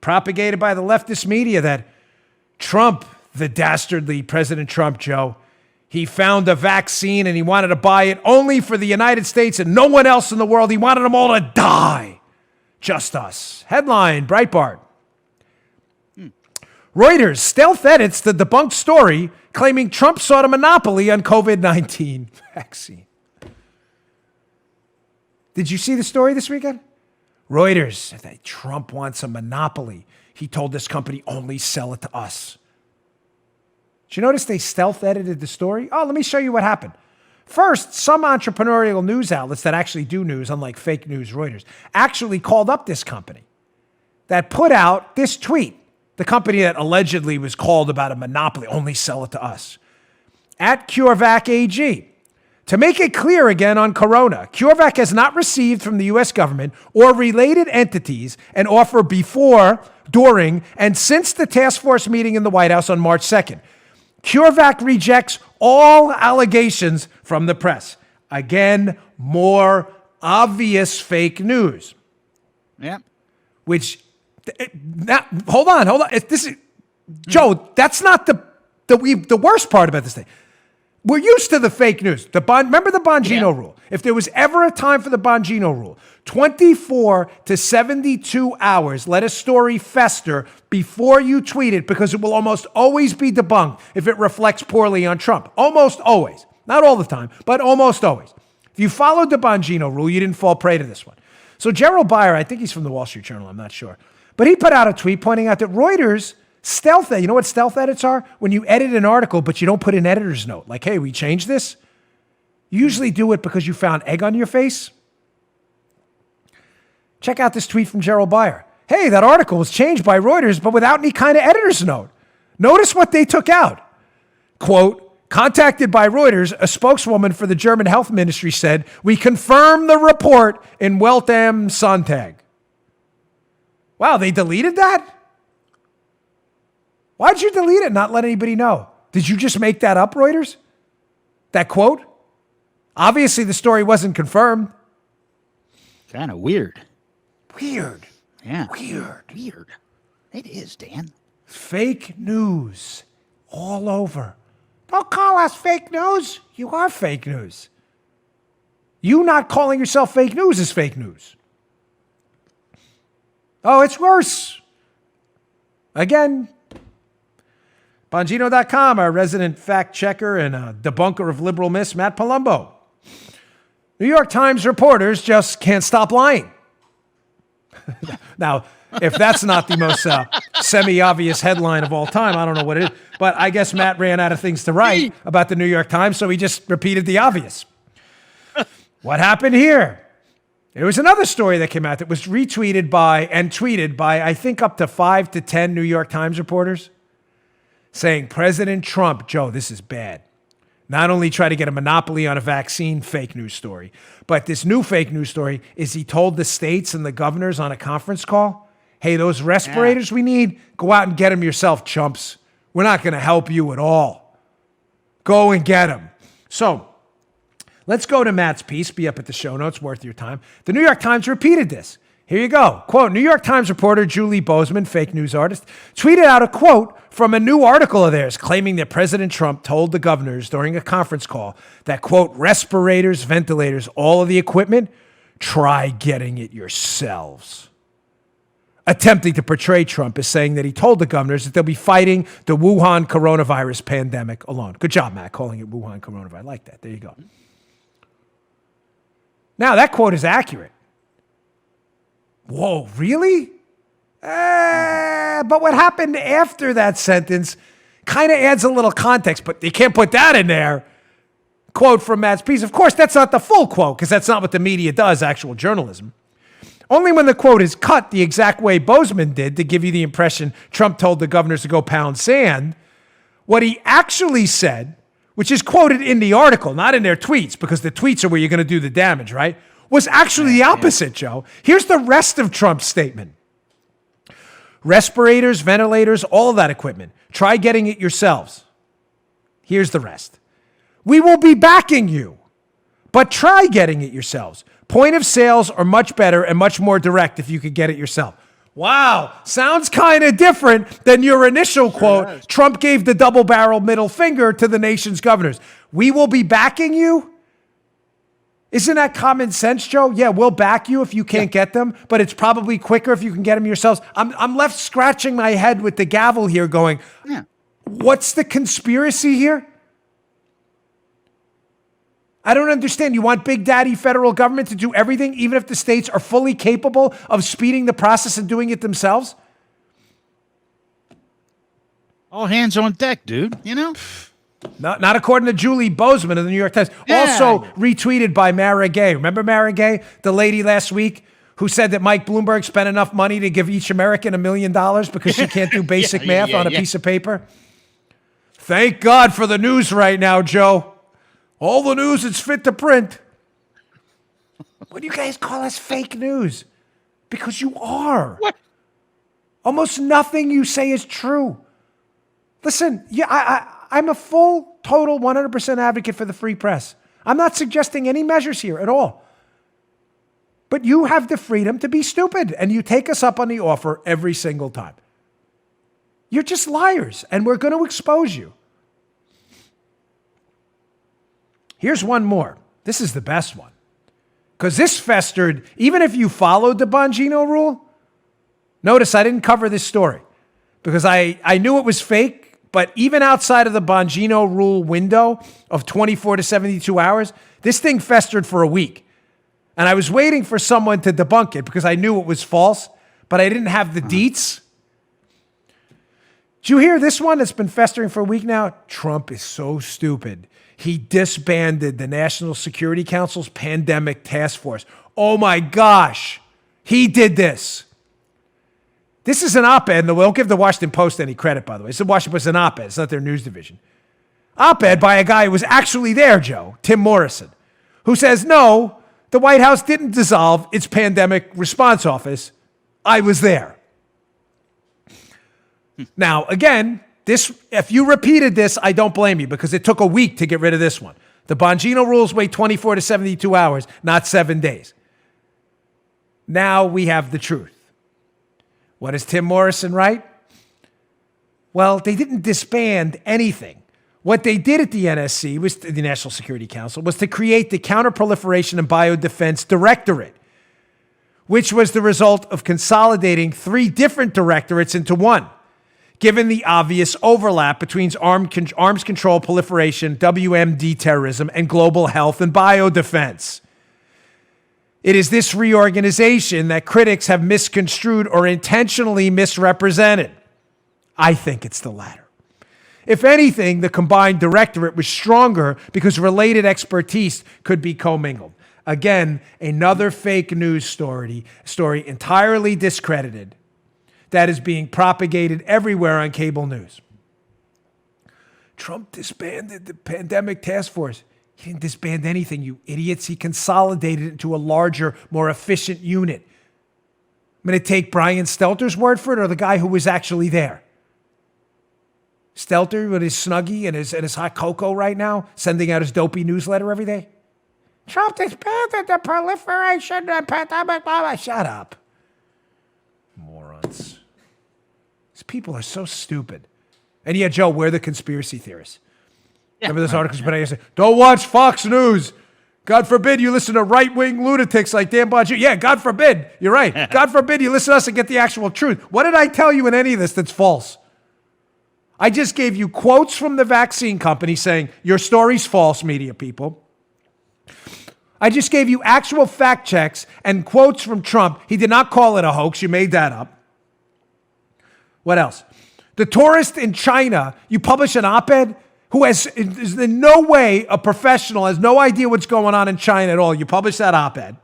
propagated by the leftist media that Trump, the dastardly President Trump, Joe, he found a vaccine and he wanted to buy it only for the United States and no one else in the world. He wanted them all to die. Just us. Headline, Breitbart. Reuters stealth edits the debunked story claiming Trump sought a monopoly on COVID-19 vaccine. Did you see the story this weekend? Reuters said that Trump wants a monopoly. He told this company, only sell it to us. Did you notice they stealth edited the story? Oh, let me show you what happened. First, some entrepreneurial news outlets that actually do news, unlike fake news Reuters, actually called up this company that put out this tweet. The company that allegedly was called about a monopoly, only sell it to us. At CureVac AG. To make it clear again on Corona, CureVac has not received from the U.S. government or related entities an offer before, during, and since the task force meeting in the White House on March 2nd. CureVac rejects all allegations from the press. Again, more obvious fake news. Yeah. Which, now, hold on. This is, Joe, that's not the worst part about this thing. We're used to the fake news. Remember the Bongino rule? If there was ever a time for the Bongino rule, 24 to 72 hours, let a story fester before you tweet it, because it will almost always be debunked if it reflects poorly on Trump. Almost always. Not all the time, but almost always. If you followed the Bongino rule, you didn't fall prey to this one. So Gerald Beyer, I think he's from the Wall Street Journal, I'm not sure, but he put out a tweet pointing out that Reuters stealth edit. You know what stealth edits are? When you edit an article, but you don't put an editor's note. Like, hey, we changed this. You usually do it because you found egg on your face. Check out this tweet from Gerald Beyer. Hey, that article was changed by Reuters, but without any kind of editor's note. Notice what they took out. Quote, contacted by Reuters, a spokeswoman for the German health ministry said, we confirm the report in Welt am Sonntag. Wow, they deleted that? Why'd you delete it and not let anybody know? Did you just make that up, Reuters? That quote? Obviously, the story wasn't confirmed. Kind of weird. Weird. Yeah. Weird. Weird. It is, Dan. Fake news all over. Don't call us fake news. You are fake news. You not calling yourself fake news is fake news. Oh, it's worse. Again, Bongino.com, our resident fact checker and debunker of liberal myths, Matt Palumbo. New York Times reporters just can't stop lying. Now, if that's not the most semi-obvious headline of all time, I don't know what it is. But I guess Matt ran out of things to write about the New York Times, so he just repeated the obvious. What happened here? There was another story that came out that was retweeted by and tweeted by, I think, up to 5 to 10 New York Times reporters, saying President Trump, Joe, this is bad. Not only try to get a monopoly on a vaccine fake news story, but this new fake news story is he told the states and the governors on a conference call, hey, those respirators we need, go out and get them yourself, chumps. We're not going to help you at all. Go and get them. So let's go to Matt's piece. Be up at the show notes, worth your time. The New York Times repeated this. Here you go. Quote, New York Times reporter Julie Bozeman, fake news artist, tweeted out a quote from a new article of theirs claiming that President Trump told the governors during a conference call that, quote, respirators, ventilators, all of the equipment, try getting it yourselves. Attempting to portray Trump as saying that he told the governors that they'll be fighting the Wuhan coronavirus pandemic alone. Good job, Matt, calling it Wuhan coronavirus. I like that. There you go. Now, that quote is accurate. Whoa, really? But what happened after that sentence kind of adds a little context, but you can't put that in there. Quote from Matt's piece. Of course, that's not the full quote, because that's not what the media does, actual journalism. Only when the quote is cut the exact way Bozeman did to give you the impression Trump told the governors to go pound sand, what he actually said, which is quoted in the article, not in their tweets, because the tweets are where you're going to do the damage, right? Was actually the opposite, Joe. Here's the rest of Trump's statement. Respirators, ventilators, all of that equipment. Try getting it yourselves. Here's the rest. We will be backing you, but try getting it yourselves. Point of sales are much better and much more direct if you could get it yourself. Wow, sounds kind of different than your initial quote. Trump gave the double-barrel middle finger to the nation's governors. We will be backing you? Isn't that common sense, Joe? Yeah, we'll back you if you can't get them, but it's probably quicker if you can get them yourselves. I'm left scratching my head with the gavel here going, what's the conspiracy here? I don't understand. You want big daddy federal government to do everything, even if the states are fully capable of speeding the process and doing it themselves? All hands on deck, dude, you know? Not according to Julie Bozeman of the New York Times. Yeah. Also retweeted by Mara Gay. Remember Mara Gay, the lady last week who said that Mike Bloomberg spent enough money to give each American $1 million because she can't do basic math on a piece of paper? Thank God for the news right now, Joe. All the news is fit to print. What do you guys call us fake news? Because you are. What? Almost nothing you say is true. Listen, I'm a full, total, 100% advocate for the free press. I'm not suggesting any measures here at all. But you have the freedom to be stupid, and you take us up on the offer every single time. You're just liars, and we're going to expose you. Here's one more. This is the best one. Because this festered, even if you followed the Bongino rule. Notice I didn't cover this story because I knew it was fake, but even outside of the Bongino rule window of 24 to 72 hours, this thing festered for a week. And I was waiting for someone to debunk it because I knew it was false, but I didn't have the deets. Did you hear this one that's been festering for a week now? Trump is so stupid. He disbanded the National Security Council's pandemic task force. Oh my gosh, he did this. This is an op-ed, and we won't give the Washington Post any credit, by the way. It's the Washington Post, an op-ed. It's not their news division. Op-ed by a guy who was actually there, Joe, Tim Morrison, who says, no, the White House didn't dissolve its pandemic response office. I was there. Now, again, if you repeated this, I don't blame you because it took a week to get rid of this one. The Bongino rules wait 24 to 72 hours, not 7 days. Now we have the truth. What is Tim Morrison right? Well, they didn't disband anything. What they did at the NSC, was the National Security Council, was to create the Counterproliferation and Biodefense Directorate, which was the result of consolidating 3 different directorates into one, given the obvious overlap between arms control proliferation, WMD terrorism, and global health and biodefense. It is this reorganization that critics have misconstrued or intentionally misrepresented. I think it's the latter. If anything, the combined directorate was stronger because related expertise could be commingled. Again, another fake news story entirely discredited that is being propagated everywhere on cable news. Trump disbanded the pandemic task force. He didn't disband anything, you idiots. He consolidated it into a larger, more efficient unit. I'm going to take Brian Stelter's word for it or the guy who was actually there. Stelter with his Snuggie and his hot cocoa right now, sending out his dopey newsletter every day. Trump disbanded the proliferation and pandemic. Shut up. Morons. These people are so stupid. And yeah, Joe, we're the conspiracy theorists. Remember those articles put out yesterday? Don't watch Fox News. God forbid you listen to right-wing lunatics like Dan Bongino. Yeah, God forbid. You're right. God forbid you listen to us and get the actual truth. What did I tell you in any of this that's false? I just gave you quotes from the vaccine company saying, your story's false, media people. I just gave you actual fact checks and quotes from Trump. He did not call it a hoax. You made that up. What else? The tourist in China, you publish an op-ed who is in no way a professional, has no idea what's going on in China at all. You publish that op-ed.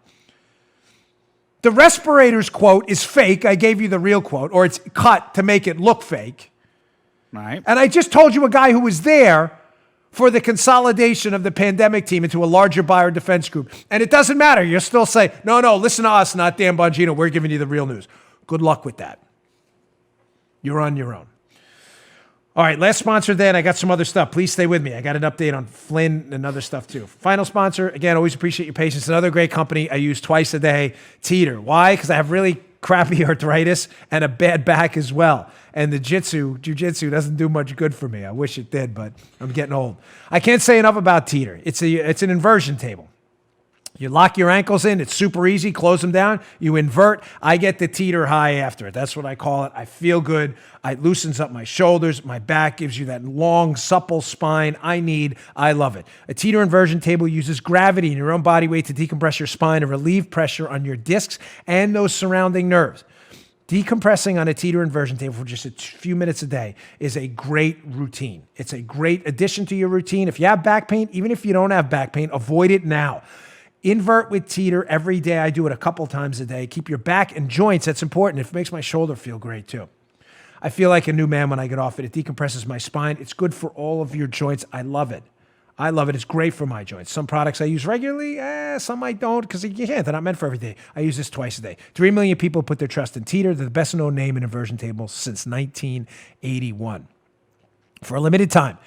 The respirators quote is fake. I gave you the real quote, or it's cut to make it look fake. Right. And I just told you a guy who was there for the consolidation of the pandemic team into a larger biodefense group. And it doesn't matter. You'll still say, no, listen to us, not Dan Bongino. We're giving you the real news. Good luck with that. You're on your own. All right, last sponsor then. I got some other stuff. Please stay with me. I got an update on Flynn and other stuff too. Final sponsor, again, always appreciate your patience. Another great company I use twice a day, Teeter. Why? Because I have really crappy arthritis and a bad back as well. And the jiu-jitsu doesn't do much good for me. I wish it did, but I'm getting old. I can't say enough about Teeter. It's an inversion table. You lock your ankles in. It's super easy. Close them down. You invert. I get the teeter high after it. That's what I call it. I feel good. It loosens up my shoulders. My back gives you that long, supple spine I need. I love it. A teeter inversion table uses gravity and your own body weight to decompress your spine and relieve pressure on your discs and those surrounding nerves. Decompressing on a teeter inversion table for just a few minutes a day is a great routine. It's a great addition to your routine. If you have back pain, even if you don't have back pain, avoid it now. Invert with Teeter every day. I do it a couple times a day. Keep your back and joints. That's important. It makes my shoulder feel great too. I feel like a new man when I get off it. It decompresses my spine. It's good for all of your joints. I love it. I love it. It's great for my joints. Some products I use regularly, some I don't because they're not meant for every day. I use this twice a day. 3 million people put their trust in Teeter. They're the best known name in inversion tables since 1981. For a limited time,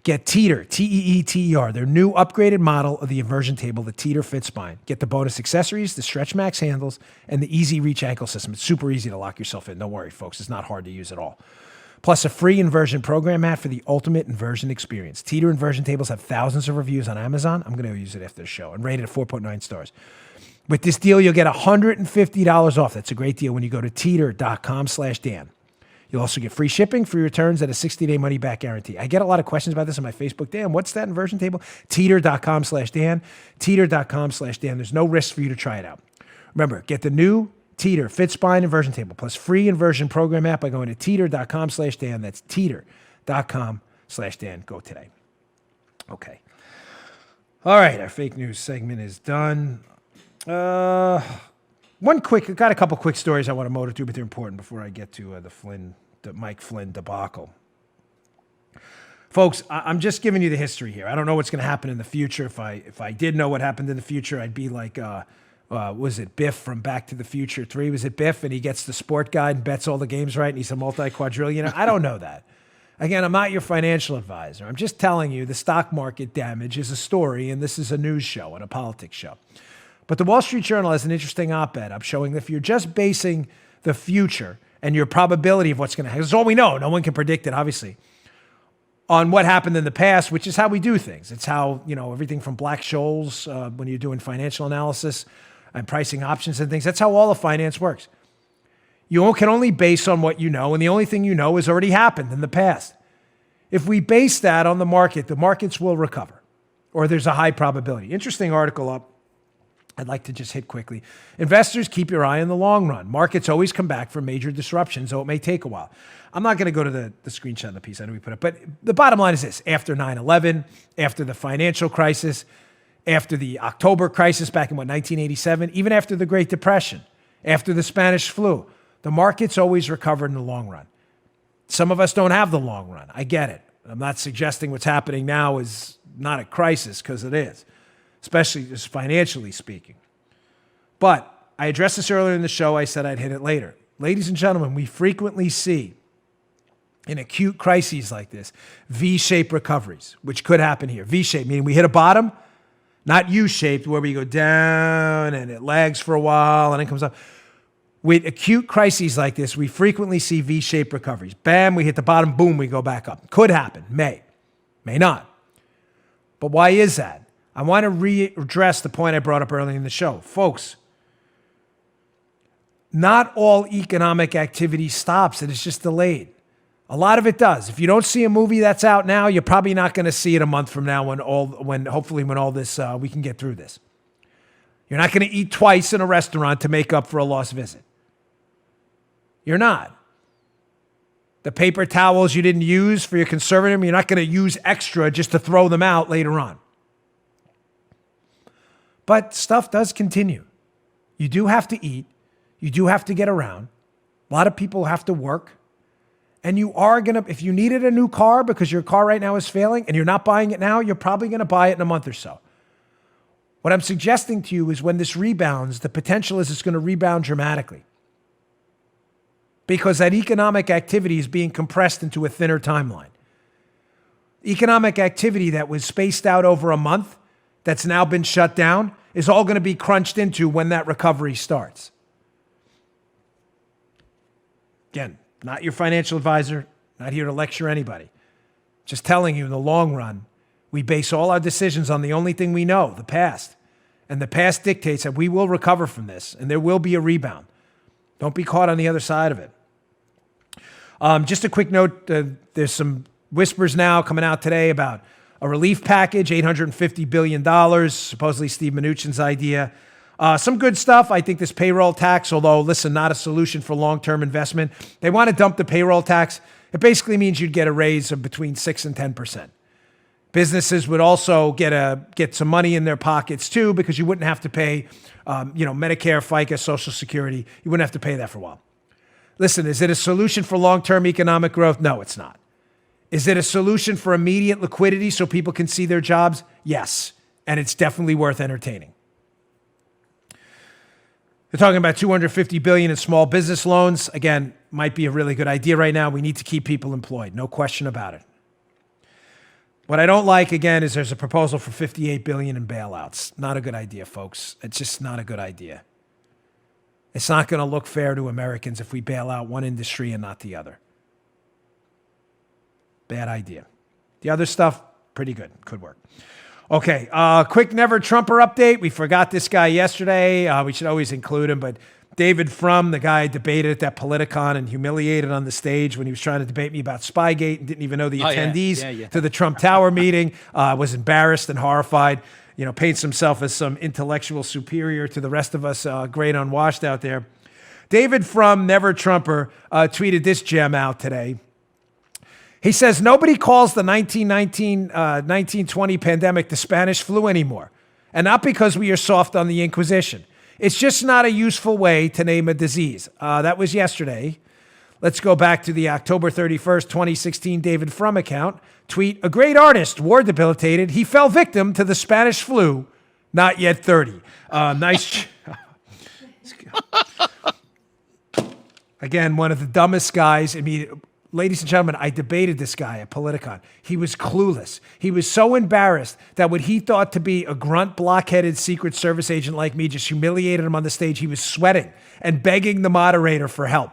get Teeter, T-E-E-T-E-R, their new upgraded model of the inversion table, the Teeter Fit Spine. Get the bonus accessories, the Stretch Max handles, and the Easy Reach ankle system. It's super easy to lock yourself in. Don't worry, folks. It's not hard to use at all. plus a free inversion program mat for the ultimate inversion experience. Teeter inversion tables have thousands of reviews on Amazon. I'm going to use it after the show and rate it at 4.9 stars. With this deal, you'll get $150 off. That's a great deal when you go to teeter.com/Dan. You'll also get free shipping, free returns, and a 60-day money-back guarantee. I get a lot of questions about this on my Facebook. Dan, what's that inversion table? Teeter.com/Dan. Teeter.com/Dan. There's no risk for you to try it out. Remember, get the new Teeter Fit Spine Inversion Table plus free inversion program app by going to teeter.com/Dan. That's teeter.com/Dan. Go today. Okay. All right, our fake news segment is done. I got a couple quick stories I want to motor through, but they're important before I get to the Mike Flynn debacle. Folks, I'm just giving you the history here. I don't know what's going to happen in the future. If I did know what happened in the future, I'd be like, was it Biff from Back to the Future 3? Was it Biff? And he gets the sport guide and bets all the games right, and he's a multi-quadrillionaire? I don't know that. Again, I'm not your financial advisor. I'm just telling you the stock market damage is a story, and this is a news show and a politics show. But the Wall Street Journal has an interesting op-ed up showing that if you're just basing the future and your probability of what's going to happen, it's all we know. No one can predict it, obviously, on what happened in the past, which is how we do things. It's how, everything from Black-Scholes, when you're doing financial analysis and pricing options and things, that's how all of finance works. You can only base on what you know, and the only thing you know has already happened in the past. If we base that on the markets will recover, or there's a high probability. Interesting article up. I'd like to just hit quickly. Investors, keep your eye on the long run. Markets always come back from major disruptions, though it may take a while. I'm not going to go to the screenshot of the piece. I know we put it, but the bottom line is this. After 9/11, after the financial crisis, after the October crisis back in, 1987, even after the Great Depression, after the Spanish flu, the markets always recovered in the long run. Some of us don't have the long run. I get it. I'm not suggesting what's happening now is not a crisis, because it is, especially just financially speaking. But I addressed this earlier in the show. I said I'd hit it later. Ladies and gentlemen, we frequently see in acute crises like this, V-shaped recoveries, which could happen here. V-shaped, meaning we hit a bottom, not U-shaped, where we go down and it lags for a while and then comes up. With acute crises like this, we frequently see V-shaped recoveries. Bam, we hit the bottom, boom, we go back up. Could happen, may not. But why is that? I want to readdress the point I brought up earlier in the show. Folks, not all economic activity stops. It is just delayed. A lot of it does. If you don't see a movie that's out now, you're probably not going to see it a month from now when all this, we can get through this. You're not going to eat twice in a restaurant to make up for a lost visit. You're not. The paper towels you didn't use for your conservative, you're not going to use extra just to throw them out later on. But stuff does continue. You do have to eat. You do have to get around. A lot of people have to work. And you are going to, if you needed a new car because your car right now is failing and you're not buying it now, you're probably going to buy it in a month or so. What I'm suggesting to you is when this rebounds, the potential is it's going to rebound dramatically. Because that economic activity is being compressed into a thinner timeline. Economic activity that was spaced out over a month, that's now been shut down, is all going to be crunched into when that recovery starts. Again, not your financial advisor, not here to lecture anybody. Just telling you in the long run, we base all our decisions on the only thing we know, the past. And the past dictates that we will recover from this, and there will be a rebound. Don't be caught on the other side of it. Just a quick note, there's some whispers now coming out today about a relief package, $850 billion, supposedly Steve Mnuchin's idea. Some good stuff. I think this payroll tax, although, listen, not a solution for long-term investment. They want to dump the payroll tax. It basically means you'd get a raise of between 6 and 10%. Businesses would also get some money in their pockets too, because you wouldn't have to pay, Medicare, FICA, Social Security. You wouldn't have to pay that for a while. Listen, is it a solution for long-term economic growth? No, it's not. Is it a solution for immediate liquidity so people can see their jobs? Yes, and it's definitely worth entertaining. They're talking about $250 billion in small business loans. Again, might be a really good idea right now. We need to keep people employed, no question about it. What I don't like, again, is there's a proposal for $58 billion in bailouts. Not a good idea, folks. It's just not a good idea. It's not going to look fair to Americans if we bail out one industry and not the other. Bad idea. The other stuff, pretty good. Could work. Okay, quick Never Trumper update. We forgot this guy yesterday. We should always include him, but David Frum, the guy I debated at that Politicon and humiliated on the stage when he was trying to debate me about Spygate and didn't even know the attendees to the Trump Tower meeting, was embarrassed and horrified, paints himself as some intellectual superior to the rest of us, great unwashed out there. David Frum, Never Trumper, tweeted this gem out today. He says, nobody calls the 1920 pandemic the Spanish flu anymore, and not because we are soft on the Inquisition. It's just not a useful way to name a disease. That was yesterday. Let's go back to the October 31st, 2016 David Frum account. Tweet, a great artist, war debilitated. He fell victim to the Spanish flu, not yet 30. Nice. Again, one of the dumbest guys. Ladies and gentlemen, I debated this guy at Politicon. He was clueless. He was so embarrassed that what he thought to be a grunt, blockheaded Secret Service agent like me just humiliated him on the stage. He was sweating and begging the moderator for help.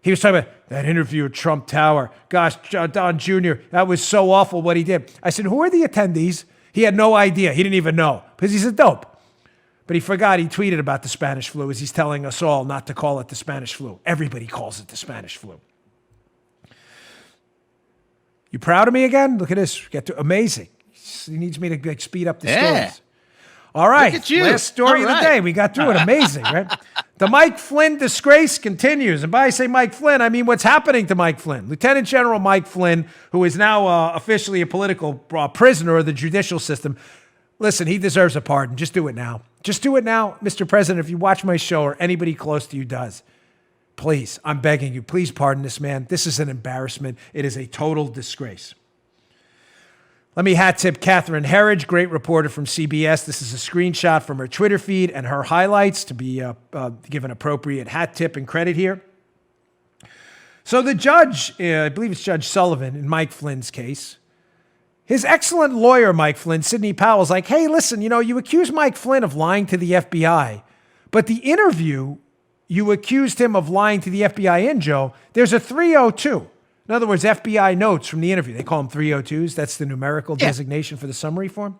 He was talking about that interview at Trump Tower. Gosh, Don Jr., that was so awful what he did. I said, who are the attendees? He had no idea. He didn't even know because he's a dope. But he forgot he tweeted about the Spanish flu as he's telling us all not to call it the Spanish flu. Everybody calls it the Spanish flu. You proud of me again? Look at this. Amazing. He needs me to speed up the stories. All right. Look at you. Last story of the day. We got through it. Amazing, right? The Mike Flynn disgrace continues. And by I say Mike Flynn, I mean what's happening to Mike Flynn. Lieutenant General Mike Flynn, who is now officially a political prisoner of the judicial system. Listen, he deserves a pardon. Just do it now. Just do it now, Mr. President. If you watch my show or anybody close to you does, please, I'm begging you, please pardon this man. This is an embarrassment. It is a total disgrace. Let me hat tip Catherine Herridge, great reporter from CBS. This is a screenshot from her Twitter feed and her highlights to be given appropriate hat tip and credit here. So the judge, I believe it's Judge Sullivan in Mike Flynn's case, his excellent lawyer, Mike Flynn, Sidney Powell, is like, hey, listen, you accuse Mike Flynn of lying to the FBI, but the interview you accused him of lying to the FBI in, Joe, there's a 302. In other words, FBI notes from the interview. They call them 302s. That's the numerical designation for the summary form.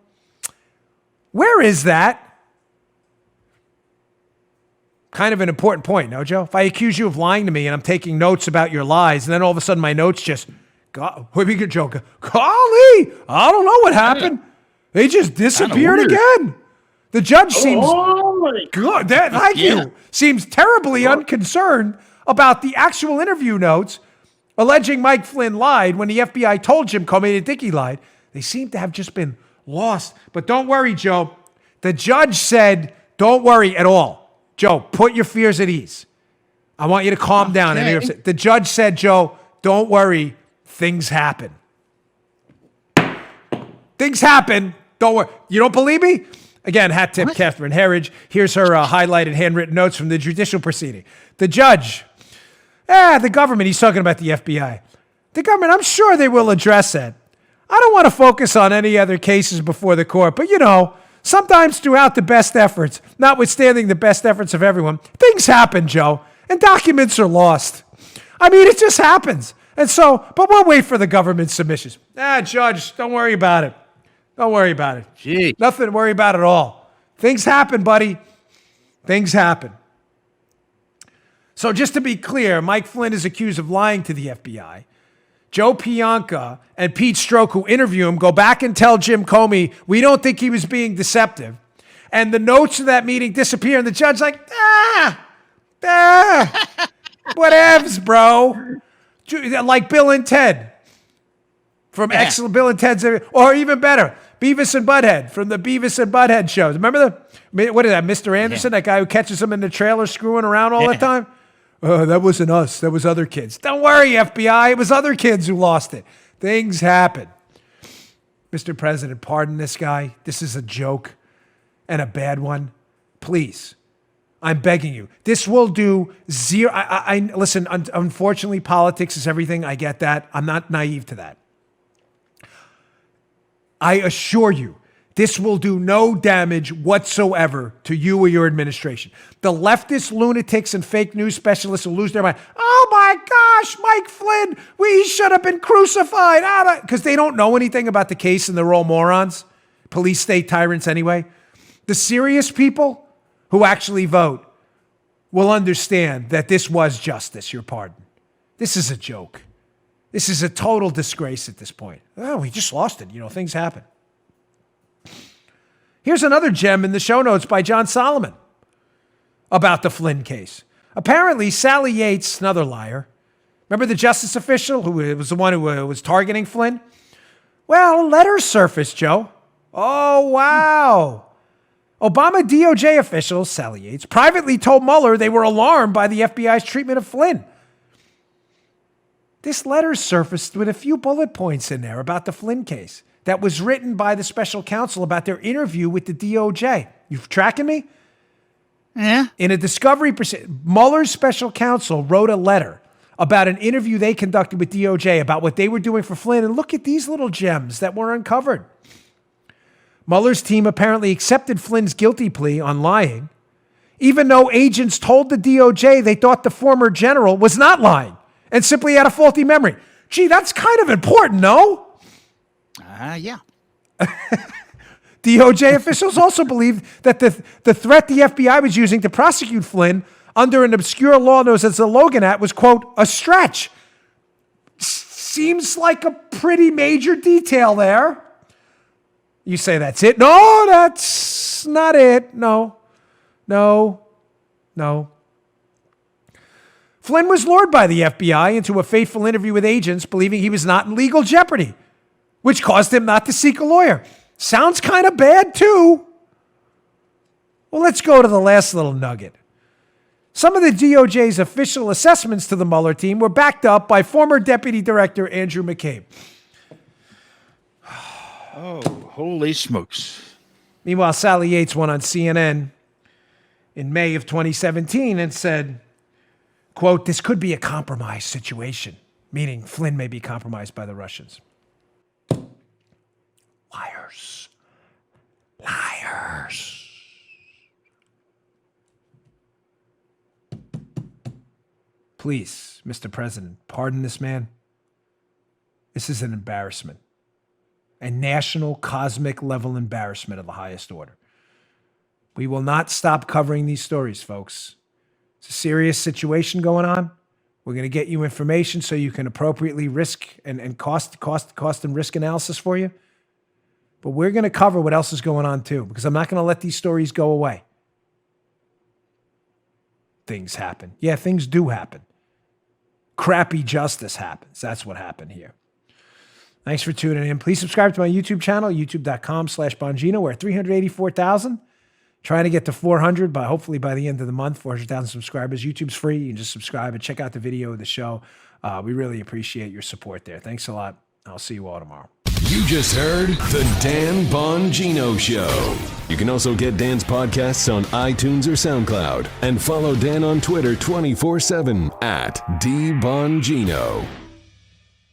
Where is that? Kind of an important point, no, Joe? If I accuse you of lying to me and I'm taking notes about your lies, and then all of a sudden my notes just, we could joke, golly, I don't know what happened. They just disappeared again. The judge seems good. Seems terribly unconcerned about the actual interview notes alleging Mike Flynn lied when the FBI told Jim Comey they didn't think he lied. They seem to have just been lost. But don't worry, Joe. The judge said, don't worry at all. Joe, put your fears at ease. I want you to calm down. The judge said, Joe, don't worry. Things happen. Things happen. Don't worry. You don't believe me? Again, hat tip Catherine Herridge. Here's her highlighted handwritten notes from the judicial proceeding. The judge, the government, he's talking about the FBI. The government, I'm sure they will address that. I don't want to focus on any other cases before the court, but sometimes throughout the best efforts, notwithstanding the best efforts of everyone, things happen, Joe, and documents are lost. I mean, it just happens. And so, but we'll wait for the government submissions. Judge, don't worry about it. Don't worry about it. Gee. Nothing to worry about at all. Things happen, buddy. Things happen. So just to be clear, Mike Flynn is accused of lying to the FBI. Joe Pianka and Pete Strzok, who interview him, go back and tell Jim Comey, we don't think he was being deceptive. And the notes of that meeting disappear, and the judge's like, whatevs, bro. Like Bill and Ted from Excellent Bill and Ted's, or even better, Beavis and Butthead from the Beavis and Butthead shows. Remember what is that, Mr. Anderson, that guy who catches them in the trailer screwing around all the time? That wasn't us. That was other kids. Don't worry, FBI. It was other kids who lost it. Things happen. Mr. President, pardon this guy. This is a joke and a bad one. Please. I'm begging you. This will do zero. Listen, unfortunately, politics is everything. I get that. I'm not naive to that. I assure you, This will do no damage whatsoever to you or your administration. The leftist lunatics and fake news specialists will lose their mind. Oh my gosh, Mike Flynn, he should have been crucified. Because they don't know anything about the case and they're all morons. Police state tyrants anyway. The serious people who actually vote will understand that this was justice, your pardon. This is a joke. This is a total disgrace at this point. Oh, we just lost it. Things happen. Here's another gem in the show notes by John Solomon about the Flynn case. Apparently, Sally Yates, another liar, remember the justice official who was the one who was targeting Flynn? Well, a letter surfaced, Joe. Oh, wow. Obama DOJ officials, Sally Yates, privately told Mueller they were alarmed by the FBI's treatment of Flynn. This letter surfaced with a few bullet points in there about the Flynn case that was written by the special counsel about their interview with the DOJ. You tracking me? Yeah. In a discovery, Mueller's special counsel wrote a letter about an interview they conducted with DOJ about what they were doing for Flynn. And look at these little gems that were uncovered. Mueller's team apparently accepted Flynn's guilty plea on lying, even though agents told the DOJ they thought the former general was not lying and simply had a faulty memory. Gee, that's kind of important, no? Yeah. DOJ officials also believed that the threat the FBI was using to prosecute Flynn under an obscure law known as the Logan Act was, quote, a stretch. Seems like a pretty major detail there. You say that's it? No, that's not it. No. Flynn was lured by the FBI into a fateful interview with agents believing he was not in legal jeopardy, which caused him not to seek a lawyer. Sounds kind of bad, too. Well, let's go to the last little nugget. Some of the DOJ's official assessments to the Mueller team were backed up by former Deputy Director Andrew McCabe. Oh, holy smokes. Meanwhile, Sally Yates went on CNN in May of 2017 and said, quote, this could be a compromise situation, meaning Flynn may be compromised by the Russians. Liars. Please, Mr. President, pardon this man. This is an embarrassment. A national, cosmic level embarrassment of the highest order. We will not stop covering these stories, folks. It's a serious situation going on. We're going to get you information so you can appropriately risk and cost and risk analysis for you. But we're going to cover what else is going on too, because I'm not going to let these stories go away. Things happen. Yeah, things do happen. Crappy justice happens. That's what happened here. Thanks for tuning in. Please subscribe to my YouTube channel, youtube.com/Bongino. We're at 384,000. Trying to get to 400, but hopefully by the end of the month, 400,000 subscribers. YouTube's free. You can just subscribe and check out the video of the show. We really appreciate your support there. Thanks a lot. I'll see you all tomorrow. You just heard The Dan Bongino Show. You can also get Dan's podcasts on iTunes or SoundCloud. And follow Dan on Twitter 24/7 @DBongino.